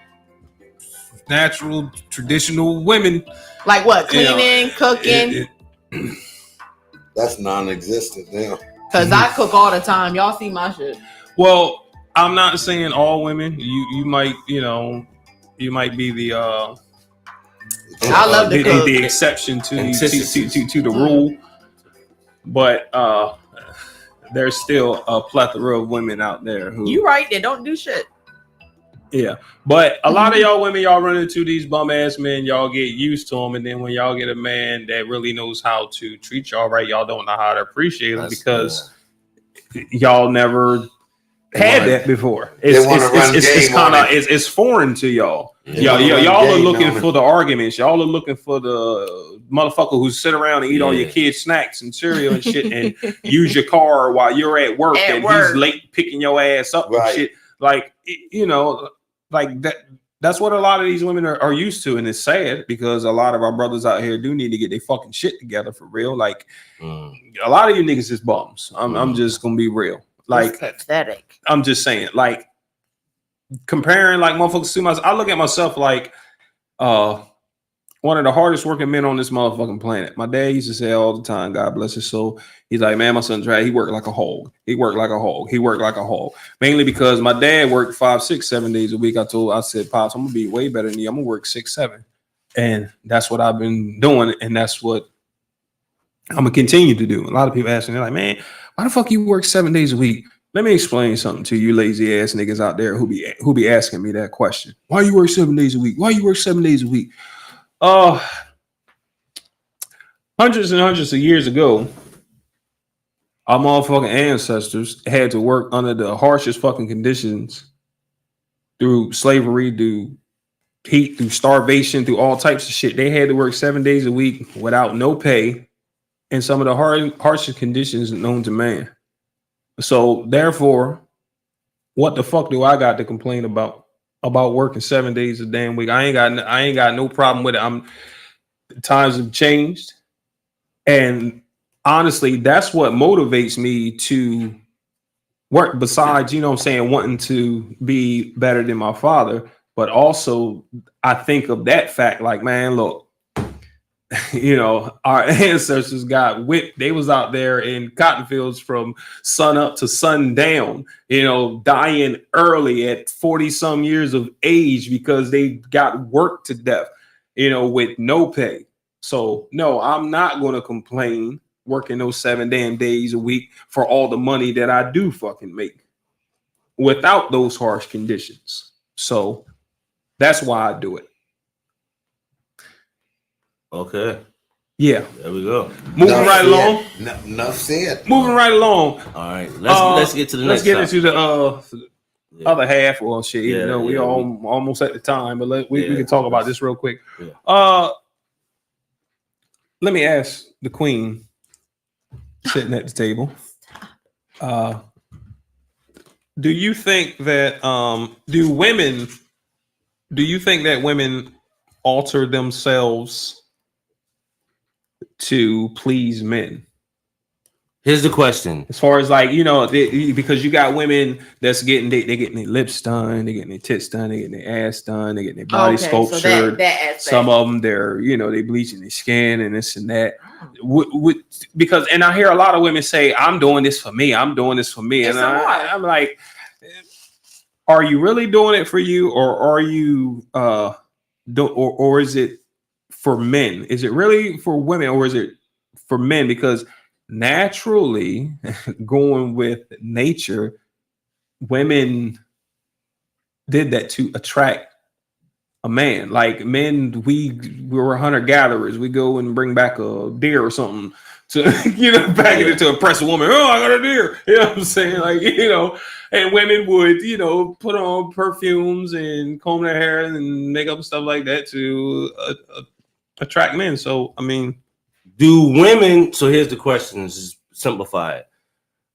natural, traditional women. Like what? Cleaning, cooking. That's non-existent now. Cause I cook all the time. Y'all see my shit. Well, I'm not saying all women. You might, you might be the I love the exception to the rule, but there's still a plethora of women out there who. You right? They don't do shit. Yeah, but a lot of y'all women, y'all run into these bum ass men, y'all get used to them, and then when y'all get a man that really knows how to treat y'all right, y'all don't know how to appreciate them because y'all never had that before. It's foreign to y'all. Y'all are looking for the arguments. Y'all are looking for the motherfucker who sit around and eat all your kids' snacks and cereal and shit, and use your car while you're at work, he's late picking your ass up and shit. Like like that. That's what a lot of these women are used to, and it's sad because a lot of our brothers out here do need to get their fucking shit together for real. Like a lot of you niggas is bums. I'm just gonna be real. Like, it's pathetic. I'm just saying, like, comparing like motherfuckers to myself, I look at myself like one of the hardest working men on this motherfucking planet. My dad used to say all the time, God bless his soul, he's like, man, my son's right. He worked like a hog. He worked like a hog. He worked like a hog. Mainly because my dad worked 5, 6, 7 days a week. I said, Pops, I'm gonna be way better than you. I'm gonna work 6, 7. And that's what I've been doing, and that's what I'm gonna continue to do. A lot of people asking, they're like, man, why the fuck you work 7 days a week? Let me explain something to you lazy ass niggas out there who be asking me that question. Why you work 7 days a week? Why you work 7 days a week? Hundreds and hundreds of years ago, our motherfucking ancestors had to work under the harshest fucking conditions through slavery, through heat, through starvation, through all types of shit. They had to work 7 days a week without no pay in some of the harshest conditions known to man. So therefore, what the fuck do I got to complain about working 7 days a damn week? I ain't got no problem with it. Times have changed, and honestly, that's what motivates me to work. Besides, you know what I'm saying, wanting to be better than my father, but also I think of that fact, like, man, look, our ancestors got whipped. They was out there in cotton fields from sun up to sundown, dying early at 40 some years of age because they got worked to death, with no pay. So no, I'm not going to complain working those 7 damn days a week for all the money that I do fucking make without those harsh conditions. So that's why I do it. Okay. Yeah. There we go. Moving right along. Enough said. Moving right along. All right. Let's get to the next. Let's get into the other half. Well, shit. Even though we almost at the time, but we can talk about this real quick. Yeah. Let me ask the queen sitting at the table. Do you think that women alter themselves to please men? Here's the question. As far as because you got women that's getting their lips done, they getting their tits done, they getting their ass done, they getting their body sculptured. So that some of them they're they bleaching their skin and this and that. Because I hear a lot of women say, "I'm doing this for me. I'm doing this for me," and I'm like, are you really doing it for you, or are you or is it for men? Is it really for women, or is it for men? Because naturally, going with nature, women did that to attract a man. Like men, we were hunter-gatherers. We go and bring back a deer or something to it to impress a woman. Oh, I got a deer. You know what I'm saying? And women would, put on perfumes and comb their hair and makeup and stuff like that to attract men. So, I mean, do women? So here's the question: just simplify it.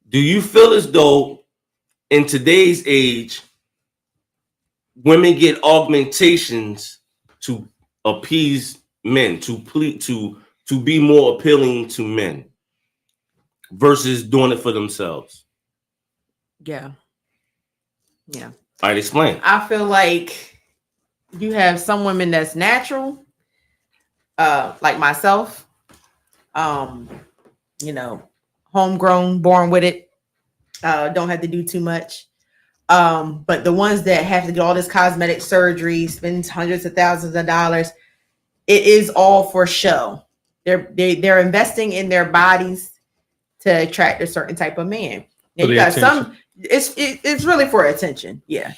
Do you feel as though in today's age, women get augmentations to appease men, to be more appealing to men, versus doing it for themselves? Yeah. All right, explain. I feel like You have some women that's natural, like myself. You know, homegrown, born with it. Don't have to do too much. But the ones that have to do all this cosmetic surgery, spend hundreds of thousands of dollars, it is all for show. They're investing in their bodies to attract a certain type of man. And you got some. It's really for attention. Yeah.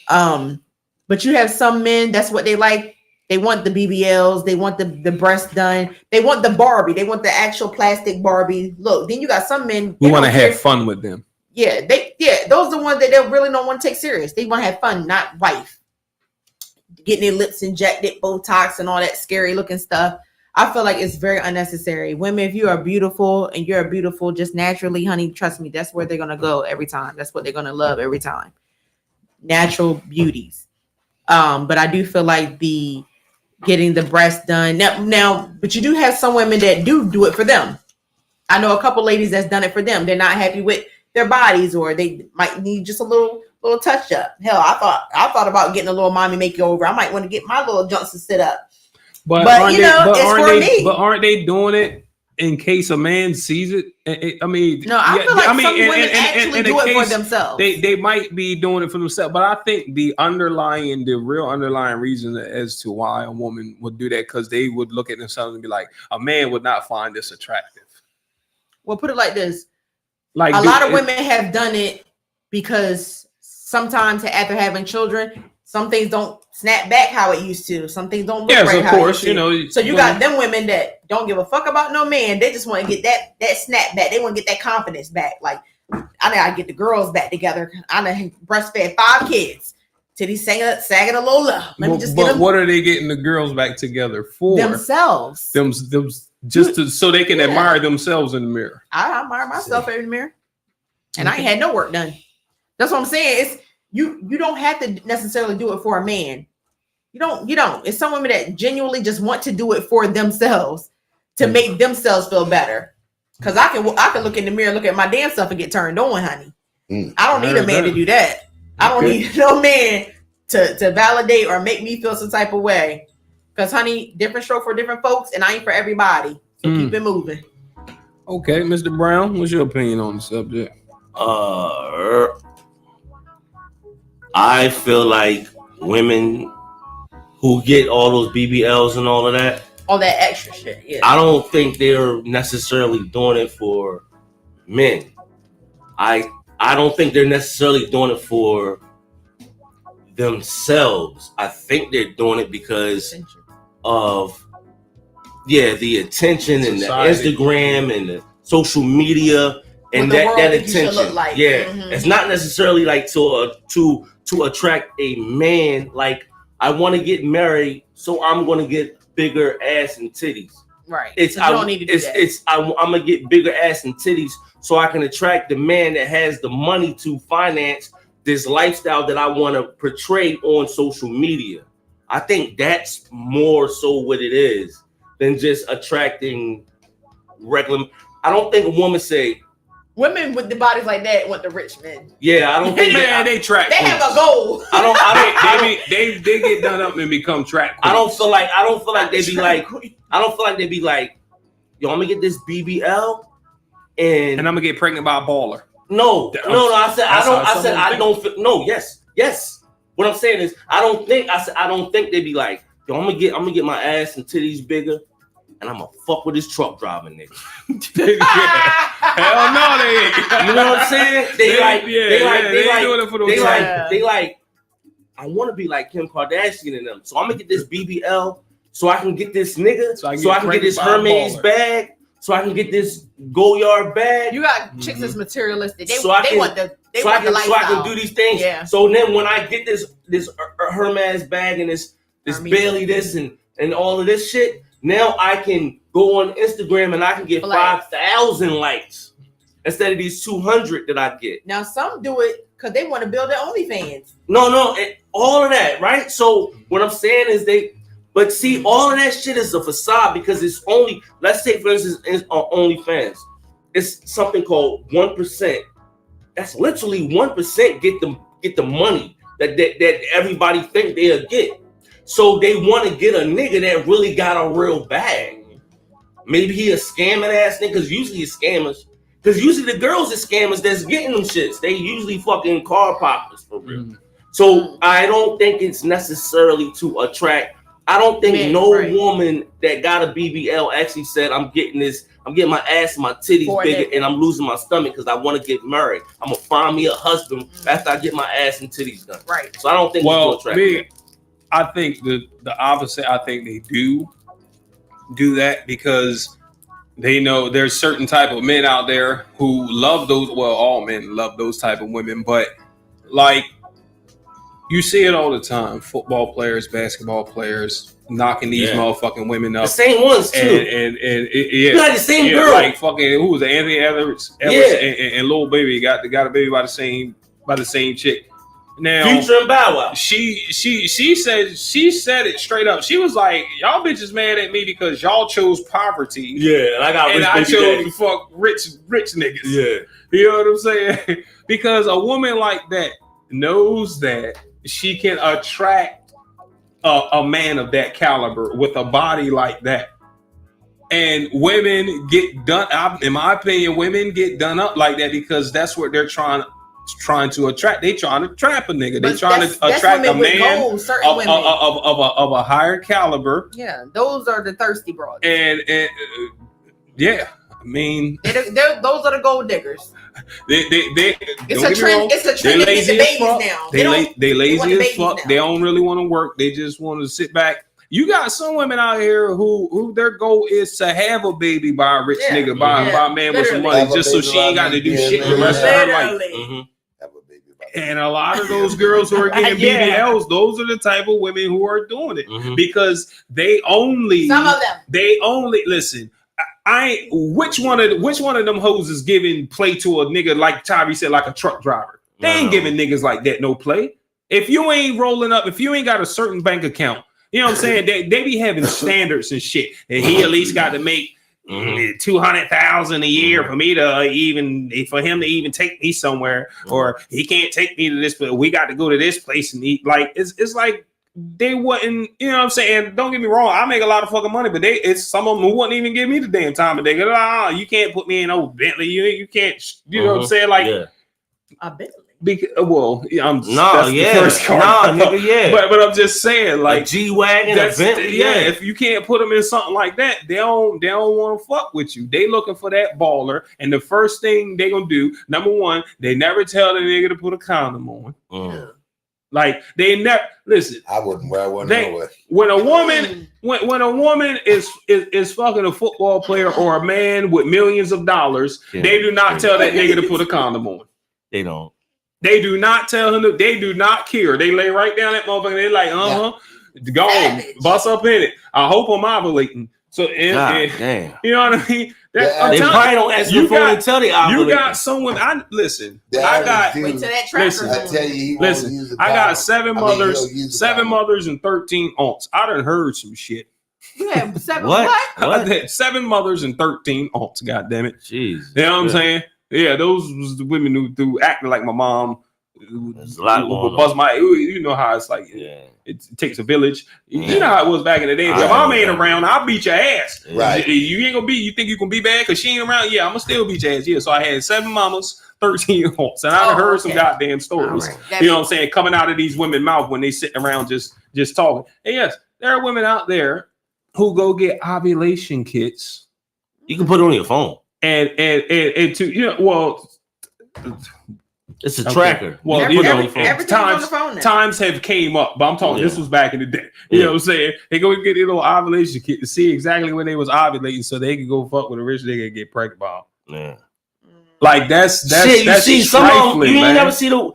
But you have some men. That's what they like. They want the BBLs. They want the breast done. They want the Barbie. They want the actual plastic Barbie look. Then you got some men who want to have fun with them. Yeah, those are the ones that they really don't want to take serious. They want to have fun, not wife. Getting their lips injected, Botox, and all that scary looking stuff. I feel like it's very unnecessary. Women, if you are beautiful and you're beautiful just naturally, honey, trust me, that's where they're gonna go every time. That's what they're gonna love every time. Natural beauties. But I do feel like the getting the breast done now, but you do have some women that do it for them. I know a couple ladies that's done it for them. They're not happy with their bodies, or they might need just a little touch up. Hell, I thought about getting a little mommy makeover. I might want to get my little Johnson sit up. But you know, it's for me. But aren't they doing it in case a man sees it? I mean, no, I feel like some women actually do it for themselves. They might be doing it for themselves, but I think the real underlying reason as to why a woman would do that, because they would look at themselves and be like, a man would not find this attractive. Well, put it like this: like a lot of women have done it because sometimes after having children, some things don't snap back how it used to. Some things don't look right. Yes, of course, you know. So you got them women that don't give a fuck about no man. They just want to get that snap back. They want to get that confidence back. Like, I gotta get the girls back together. I done breastfed 5 kids. Titties sagging a little low. But what are they getting the girls back together for? Themselves. So they can admire themselves in the mirror. I admire myself in the mirror, and I ain't had no work done. That's what I'm saying. It's you don't have to necessarily do it for a man. You don't. It's some women that genuinely just want to do it for themselves to make themselves feel better. Because I can look in the mirror, look at my damn self, and get turned on, honey. I don't need a man to do that. I don't need no man to validate or make me feel some type of way. Because, honey, different stroke for different folks, and I ain't for everybody. So keep it moving. Okay, Mr. Brown, what's your opinion on the subject? I feel like women who get all those BBLs and all that extra shit, yeah. I don't think they're necessarily doing it for men. I don't think they're necessarily doing it for themselves. I think they're doing it because of the attention and Society. The Instagram and the social media and that attention. Like. Yeah, it's not necessarily like to attract a man. Like, I want to get married, so I'm going to get bigger ass and titties. Right. You don't need to do that. I'm gonna get bigger ass and titties so I can attract the man that has the money to finance this lifestyle that I want to portray on social media. I think that's more so what it is than just attracting regular. I don't think a woman say women with the bodies like that want the rich men. Yeah, I don't think they track. They have a goal. They get done up and become track queens. I don't feel like they be like, yo, I'm gonna get this BBL and I'm gonna get pregnant by a baller. No. I don't feel. No, yes. What I'm saying is, I don't think they be like, yo, I'm gonna get my ass and titties bigger, and I'm gonna fuck with this truck driving nigga. Hell no, they ain't. You know what I'm saying? They like, I want to be like Kim Kardashian and them. So I'm gonna get this BBL so I can get this nigga, so I can get this Hermes bag, so I can get this Goyard bag. You got chicks that's materialistic. They want the lifestyle. So I can do these things. Yeah. So then when I get this Hermes bag and this Bailey this and all of this shit, now I can go on Instagram and I can get 5,000 likes instead of these 200 that I get. Now some do it because they want to build their OnlyFans. No, all of that, right? So what I'm saying is but see, all of that shit is a facade because it's only, let's say for instance, on OnlyFans, it's something called 1%. That's literally 1% get the money that everybody think they'll get. So they want to get a nigga that really got a real bag. Maybe he a scamming ass nigga, because usually it's scammers. Because usually the girls are scammers that's getting them shits. They usually fucking car poppers for real. Mm-hmm. So I don't think it's necessarily to attract. I don't think woman that got a BBL actually said, I'm getting my ass and my titties bigger and I'm losing my stomach because I want to get married. I'm going to find me a husband after I get my ass and titties done. Right. So I don't think it's to attract. I think the opposite. I think they do that because they know there's certain type of men out there who love those. Well, all men love those type of women, but like you see it all the time. Football players, basketball players knocking these motherfucking women up. The same ones too. And like the same girl. Like fucking who was it? Anthony Edwards and Lil Baby got a baby by the same chick. Now, Future and Bow Wow. She said it straight up. She was like, "Y'all bitches mad at me because y'all chose poverty. Yeah, and I chose to fuck rich niggas. Yeah, you know what I'm saying? Because a woman like that knows that she can attract a man of that caliber with a body like that. And women get done. In my opinion, women get done up like that because that's what they're trying to attract. They trying to trap a nigga. They trying to attract a man of a higher caliber. Yeah, those are the thirsty broads. And yeah, I mean, those are the gold diggers. It's a trend. It's a trend. They lazy as fuck. Now. They lazy as fuck. They don't really want to work. They just want to sit back. You got some women out here who their goal is to have a baby by a rich nigga, by a man with some money, just so she ain't got to do shit the rest of her life. Mm-hmm. And a lot of those girls who are getting BBLs, those are the type of women who are doing it because some of them listen. Which one of them hoes is giving play to a nigga like Tyree said, like a truck driver? They ain't giving niggas like that no play. If you ain't rolling up, if you ain't got a certain bank account, you know what I'm saying? They be having standards and shit. And he at least got to make 200,000 a year for me to for him to even take me somewhere, or he can't take me to this, but we got to go to this place and eat. Like it's like they wouldn't, you know what I'm saying? Don't get me wrong, I make a lot of fucking money, but it's some of them who wouldn't even give me the damn time of day. You can't put me in old Bentley. You can't, you know what I'm saying? Like a Bentley. Because, well, yeah, nigga, but I'm just saying, like a G-Wagon, if you can't put them in something like that, they don't want to fuck with you. They looking for that baller, and the first thing they gonna do, number one, they never tell the nigga to put a condom on. Like they never listen. I wouldn't wear one anyway. When a woman is fucking a football player or a man with millions of dollars, they do not tell that nigga to put a condom on. They don't. They do not tell him. They do not care. They lay right down that motherfucker. They like, go on, bust up in it. I hope I'm ovulating. So, damn. You know what I mean? They probably don't answer the phone and tell they ovulating. You got someone. I got. Wait till that tracker. I tell you, I got 7 mothers and 13 aunts. I done heard some shit. You have 7 what? 7 mothers and 13 aunts. God damn it. Jeez. You know what I'm saying? Yeah, those was the women who acted like my mom. There's a lot going bust my. You know how it's like. Yeah. It takes a village. You know how it was back in the day. If your mom ain't around, I'll beat your ass. Right. You ain't gonna be. You think you gonna be bad because she ain't around? Yeah, I'm gonna still beat your ass. Yeah. So I had 7 mamas, 13 aunts, and I heard some goddamn stories. Right. You know what I'm saying? Coming out of these women's mouth when they sitting around just talking. And yes, there are women out there who go get ovulation kits. You can put it on your phone. And to it's a tracker. Well, times have came up, but I'm talking this was back in the day. You know what I'm saying? They go get a little ovulation kit to see exactly when they was ovulating, so they could go fuck with a rich nigga and get pregnant by him. Yeah, like that's shit. You see some of them, you ain't never see the you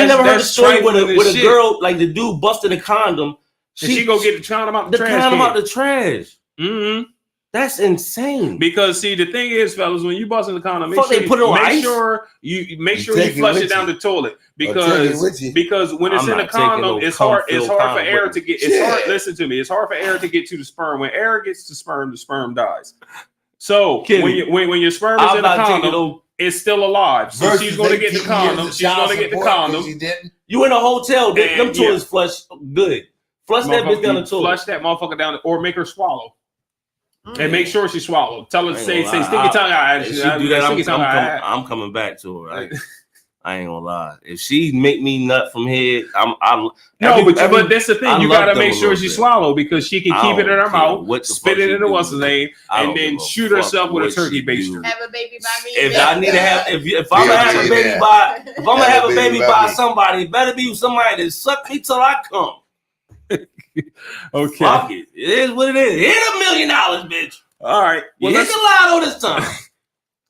never heard the story with a girl like the dude busted a condom. She go get the condom out the trash. Condom out the trash. Mm-hmm. That's insane. Because see, the thing is, fellas, when you bust in the condom, make sure you flush it down the toilet because when it's in the condom, it's hard for air to get. It's hard. Listen to me. It's hard for air to get to the sperm. When air gets to sperm, the sperm dies. So when your sperm is in the condom, it's still alive. So she's going to get the condom. She's going to get the condom. You in a hotel? Them toilets flush good. Flush that bitch down the toilet. Flush that motherfucker down, or make her swallow. And make sure she swallowed. Tell her to say stick your tongue out. If she do that, I'm coming back to her. Right? I ain't gonna lie. If she make me nut from head, but that's the thing. You gotta make sure she swallow because she can keep it in her mouth, spit it into what's the name, and then shoot herself with a turkey baster. Have a baby by me. If I need to have, if I'm gonna have a baby by, if I'm gonna have a baby by somebody, it better be somebody that suck me till I come. Okay. Fuck it. It is what it is. Hit $1 million, bitch. All right. Well, hit the lotto this time.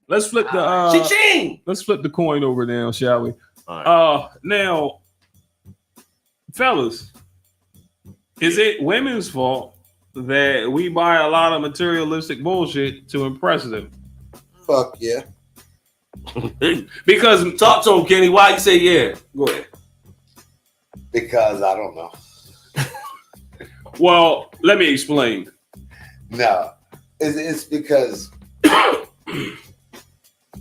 Let's flip the Cha-ching! Let's flip the coin over now, shall we? All right. Now, fellas, is it women's fault that we buy a lot of materialistic bullshit to impress them? Fuck yeah. Because talk to him, Kenny. Why you say yeah? Go ahead. Because I don't know. Well, let me explain. No, it's because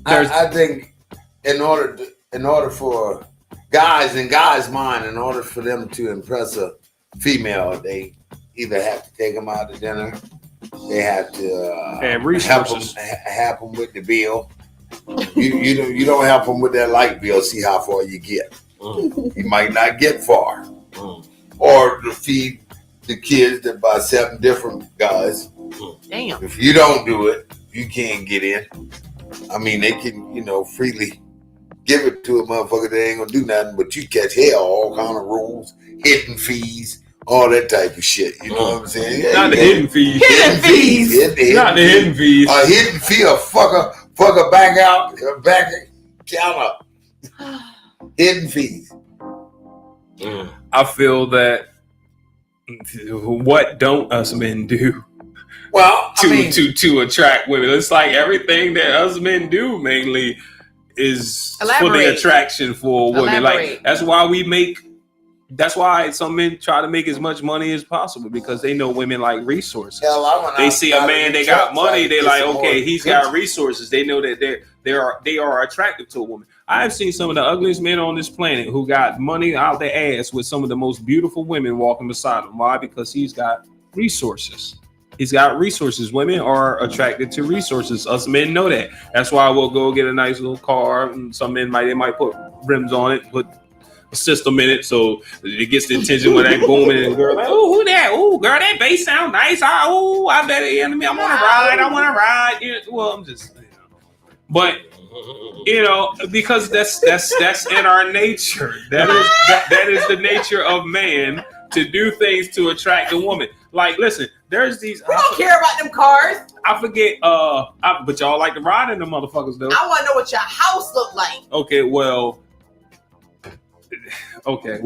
I think in order for guys in guys' mind, in order for them to impress a female, they either have to take them out to dinner, they have to help them with the bill. You don't help them with that light bill. See how far you get. You might not get far, or to feed the kids that by 7 different guys. Damn. If you don't do it, you can't get in. I mean, they can, freely give it to a motherfucker. They ain't gonna do nothing, but you catch hell, all kind of rules, hidden fees, all that type of shit. You know what I'm saying? Not the hidden fees. Hidden fees. Not the hidden fees. A hidden fee, a fucker back out, back count up. Hidden fees. I feel that what don't us men do? Well, to attract women. It's like everything that us men do mainly is for the attraction for women. Like that's why some men try to make as much money as possible because they know women like resources. They see a man that got money, they like, okay, he's got resources. They know that they are attractive to a woman. I've seen some of the ugliest men on this planet who got money out their ass with some of the most beautiful women walking beside him. Why? Because he's got resources. He's got resources. Women are attracted to resources. Us men know that. That's why we'll go get a nice little car. And some men might put rims on it, put a system in it, so it gets the attention when that booming and the girl like, oh, who that? Oh, girl, that bass sound nice. Oh, I bet it enemy. I want to ride. Well, I'm just, but because that's in our nature. That is the nature of man to do things to attract a woman. Like, listen, there's these. We don't care about them cars. I forget. But y'all like to ride in them motherfuckers, though. I want to know what your house look like. Okay, well,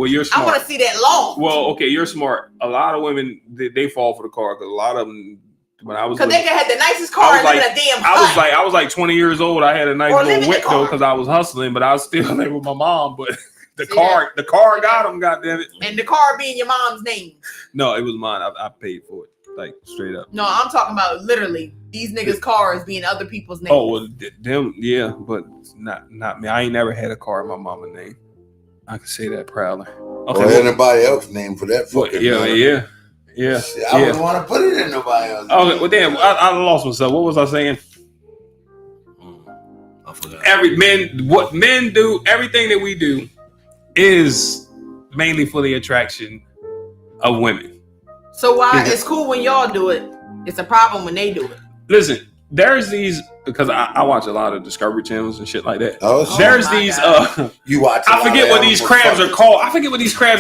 you're smart. I want to see that law. Well, okay, you're smart. A lot of women they fall for the car because a lot of them. When I was because they had the nicest car and live in a damn hut. I was like 20 years old. I had a nice little whip though because I was hustling, but I was still living with my mom. But the car got them. Goddamn it! And the car being your mom's name. No, it was mine. I paid for it, like straight up. No, I'm talking about literally these niggas' cars being other people's names. Oh well, them, yeah, but not me. I ain't never had a car in my mama's name. I can say that proudly. Okay, or anybody else's name for that fucking. Yeah. I wouldn't want to put it in nobody else. Okay, well, damn, I lost myself. What was I saying? I forgot. What men do, everything that we do is mainly for the attraction of women. So why it's cool when y'all do it, it's a problem when they do it. Listen, there's these, because I watch a lot of Discovery channels and shit like that. There's these you watch I forget what these crabs are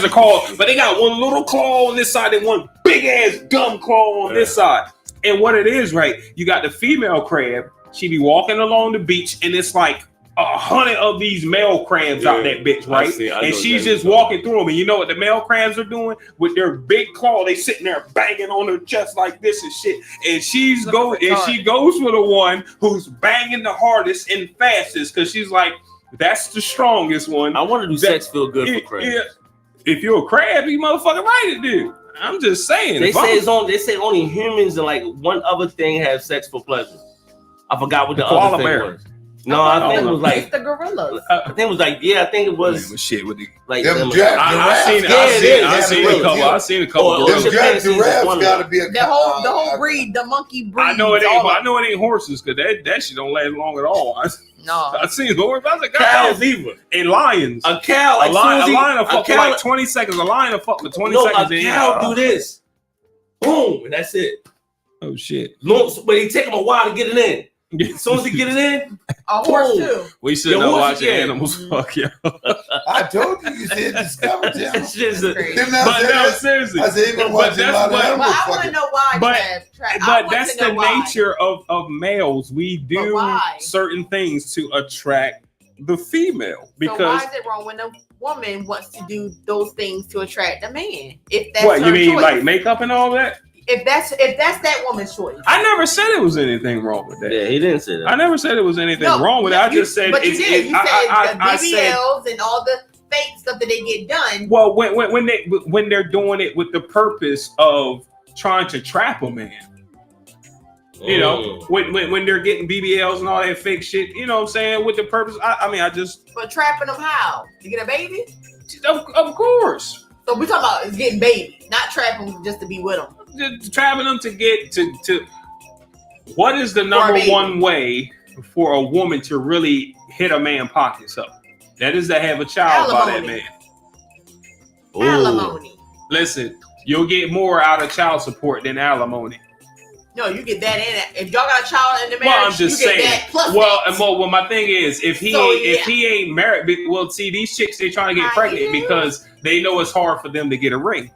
called. But they got one little claw on this side and one big ass dumb claw on this side. And what it is, right? You got the female crab. She be walking along the beach and it's like 100 of these male crabs out that bitch, right? And she's just walking through them. And you know what the male crabs are doing with their big claw? They sitting there banging on her chest like this and shit. And she goes for the one who's banging the hardest and fastest because she's like, that's the strongest one. I wonder do sex feel good for crabs? Yeah. If you're a crab, you motherfucking right it do. I'm just saying. They say only humans and like one other thing have sex for pleasure. I forgot what the other thing was. No, I think it was It's like the gorillas. I think it was like I think it was shit with the like them I seen a couple. Them Ocean giraffes Fantasy got to be a The whole breed, the monkey breed. I know it ain't horses because that shit don't last long at all. No. I seen horses. I was like, cows either. And lions. A cow, like a lion will fuck for cow, like 20 seconds. A lion will fuck for 20 no, seconds. A cow do this. Boom, and that's it. Oh shit. But it take him a while to get it in. As soon as he get it in, a horse too. We should not watch animals fuck, yo. I told you said Discovery Channel. But no, seriously. I said even watching a lot of animals I want to know why. But that's the nature of males. We do certain things to attract the female. Because so why is it wrong when a woman wants to do those things to attract a man? If that's what her you mean, choice. like makeup and all that? If that's that woman's choice. I never said it was anything wrong with that. Yeah, he didn't say that. I never said it was anything wrong with it. I just said, but you did. You said the BBLs and all the fake stuff that they get done. Well, when they're doing it with the purpose of trying to trap a man. You know, when they're getting BBLs and all that fake shit, you know what I'm saying, with the purpose. But trapping them how? To get a baby? Of course. So we're talking about getting babies, not trapping them just to be with them. Just trapping them to get to what is the number one way for a woman to really hit a man pockets up? That is to have a child by that man. Alimony. Listen, you'll get more out of child support than alimony. No, you get that in it. If y'all got a child in the marriage, well, I'm just saying. Get that plus well, my thing is, if he ain't married, well, see, these chicks, they trying to get pregnant because they know it's hard for them to get a ring.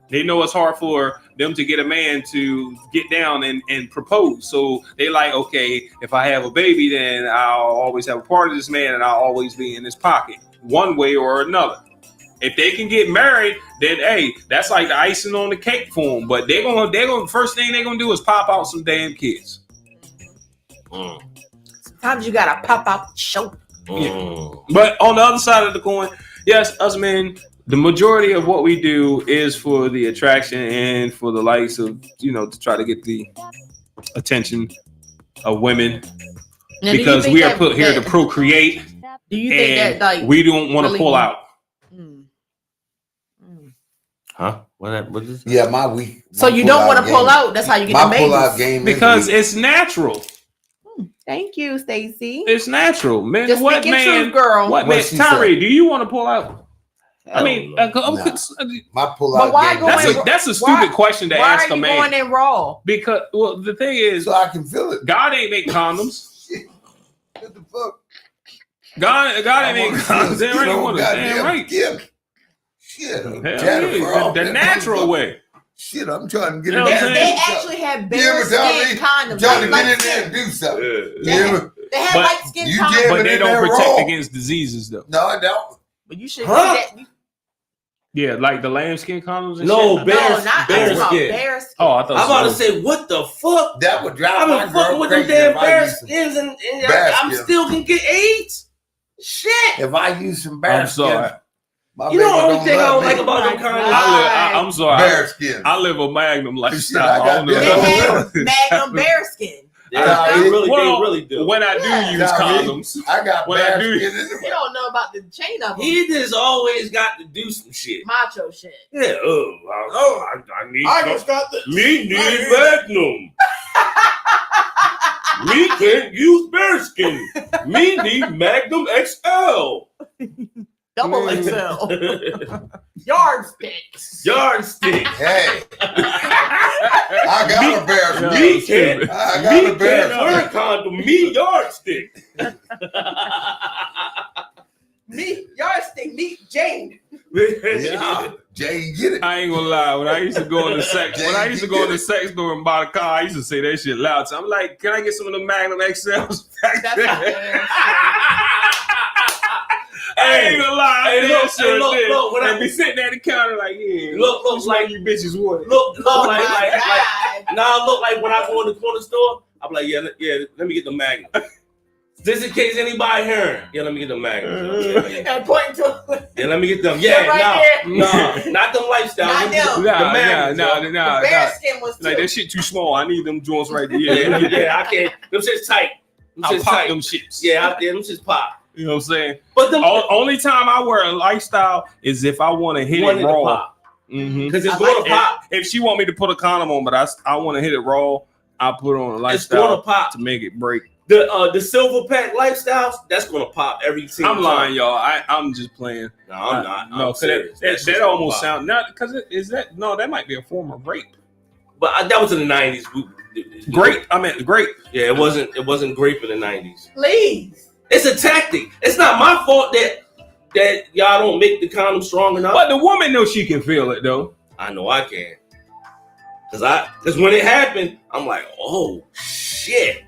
They know it's hard for them to get a man to get down and propose. So they like, okay, if I have a baby, then I'll always have a part of this man and I'll always be in his pocket one way or another. If they can get married, then hey, that's like the icing on the cake for them. But they're gonna first thing they're gonna do is pop out some damn kids. Sometimes you gotta pop out the show. Yeah. But on the other side of the coin, yes, us men, the majority of what we do is for the attraction and for the likes of, to try to get the attention of women. Now, because we are put here to procreate. Do you think that we don't want to pull out? Huh? What is yeah, my week. So you don't want to pull out. That's how you get my the babies. Pull out game because it's natural. Thank you, Stacy. It's natural, man. Just what man, truth, girl? What man? Tyree, do you want to pull out? I mean, my pull out. But that's a stupid question to ask a man. Why are you going in raw? Because the thing is, so I can feel it. God ain't make condoms. What the fuck? God ain't make condoms. Damn right. Yeah. Shit, the natural way. Shit, I'm trying to get in there. They actually have bare skin condoms. Trying to get in there and do something. They have light skin condoms. But they don't protect against diseases, though. No, I don't. But you should see that. Yeah, like the lambskin condoms and shit? Bear skin. Oh, I thought I'm about to say, what the fuck? That would drive I've my been girl fucking with crazy them damn bear skins and I'm still gonna get AIDS? Shit. If I use some bear skin. I'm sorry. You know the only thing I don't like about them condoms? I'm sorry. Bear skin. I live a Magnum lifestyle. They have Magnum bear skin. Yeah, they really do. When I do use condoms, I got bear skin. You don't know about the chain of them. He just always got to do some shit. Macho shit. Yeah. I need. I just got the. Me need Magnum. Me can't use bear skin. Me need Magnum XL. Double XL. Yardsticks. Yardstick. Hey. I got a bear skin. I got a bear skin. Wear a condom. Me yardstick. Me yardstick. Meet Jane. Yeah. Jane, get it. I ain't gonna lie. When I used to go in the sex, store and buy a car, I used to say that shit loud. So I'm like, can I get some of the Magnum XLs back there? I ain't gonna lie. Look, when I be sitting at the counter, like, yeah, look like you bitches want. Look like when I go in the corner store, I'm like, yeah, let me get the Magnum. Just in case anybody hearing, let me get the Magnum. And pointing to let me get them. No, not them lifestyle. Not them. The bear skin was like that shit too small. I need them joints right there. Yeah, I can't. Them shit's tight. I'll pop them shits. Yeah, them shits pop. You know what I'm saying? But the only time I wear a lifestyle is if I want to hit it raw. Because it's going to pop. If she want me to put a condom on, but I want to hit it raw, I'll put on a lifestyle. It's going to pop to make it break. The silver pack lifestyles, that's going to pop every single I'm lying, y'all. I'm just playing. No, I'm not. No, that almost sounds not because that might be a form of rape. But that was in the 90s. Grape. I meant grape. Yeah, it wasn't grape in the 90s. Please. It's a tactic. It's not my fault that y'all don't make the condom strong enough. But the woman knows she can feel it though. I know I can. Cause when it happened, I'm like, oh shit.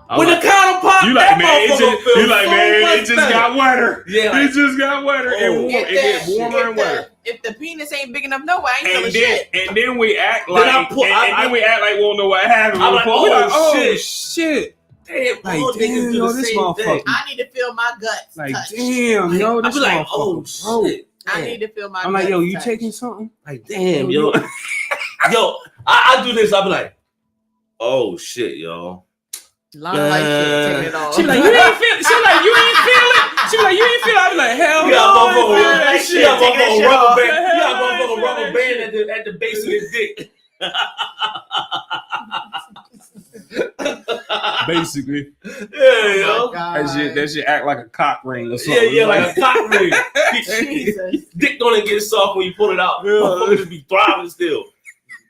When the condom popped, you like, man, it just got wetter. Yeah, it just got wetter and it get warmer and wetter. If the penis ain't big enough, no, I ain't feeling shit. And then we act like, we won't know what happened. I'm like, shit. Damn, like, damn, yo, this motherfucker. I need to feel my guts. Like, touched. damn, yo, this like, motherfucker. Oh shit. I need to feel my I'm guts. like, yo, you touched. taking something? Like, damn, yo. Yo, I do this. I'll be like, oh shit, yo. Long life shit, take it off. She be like, you ain't feel it. She be like, you ain't feel it. She be like, you ain't feel it. I be like, hell no. You got a rubber band at the base of his dick. Basically. Yeah, yo. That shit act like a cock ring or something. Yeah, like a cock ring. Jesus. Dick don't get soft when you pull it out. Motherfuckers just be throbbing still.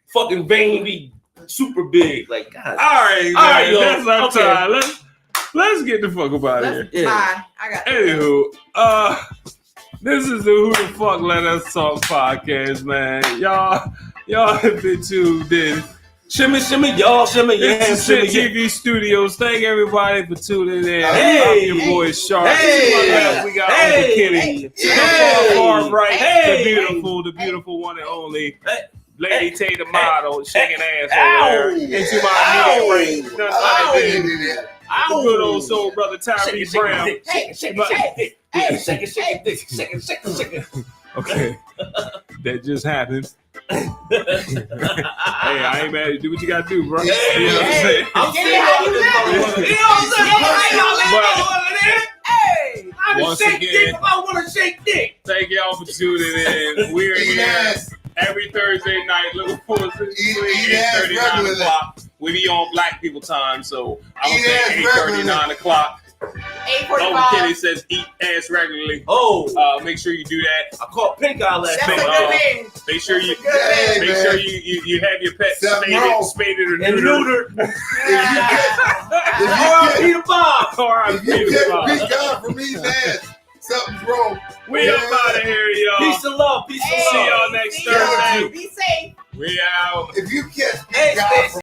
Fucking vein be super big. Like, God. All right, yo. That's our time. Let's get the fuck up out of here. Yeah. Bye. I got Anywho, this is the Who the Fuck Let Us Talk podcast, man. Y'all have been tuned in. Shimmy, y'all, shimmy, yeah, shimmy, TV Studios. Thank everybody for tuning in. Hey, I'm your boy Sharp. Hey, we got Uncle Kenny. Far right, the beautiful one and only Lady Tay, the model, shaking ass over there. Into my immediate right. The good old soul brother Tyree Brown. Shake it. Okay, that just happened. Hey, I ain't mad. Do what you gotta do, bro. You know what I'm saying? I'm once again, I want to shake dick. Thank y'all for tuning in. We're here every Thursday night. Looking forward to 8:30, 9 o'clock. We be on Black people time, so I would say 8:30, 9 o'clock. 8:45. Kenny says eat ass regularly. Make sure you do that. I caught pink eye last night. Make sure you have your pet spaded or neutered. R.I.P. the Bob. R.I.P. the Bob. If you get pink eye from his ass, something's wrong. We up out of here, y'all. Peace and love. See y'all next Thursday. Be safe. We out. If you catch pink eye from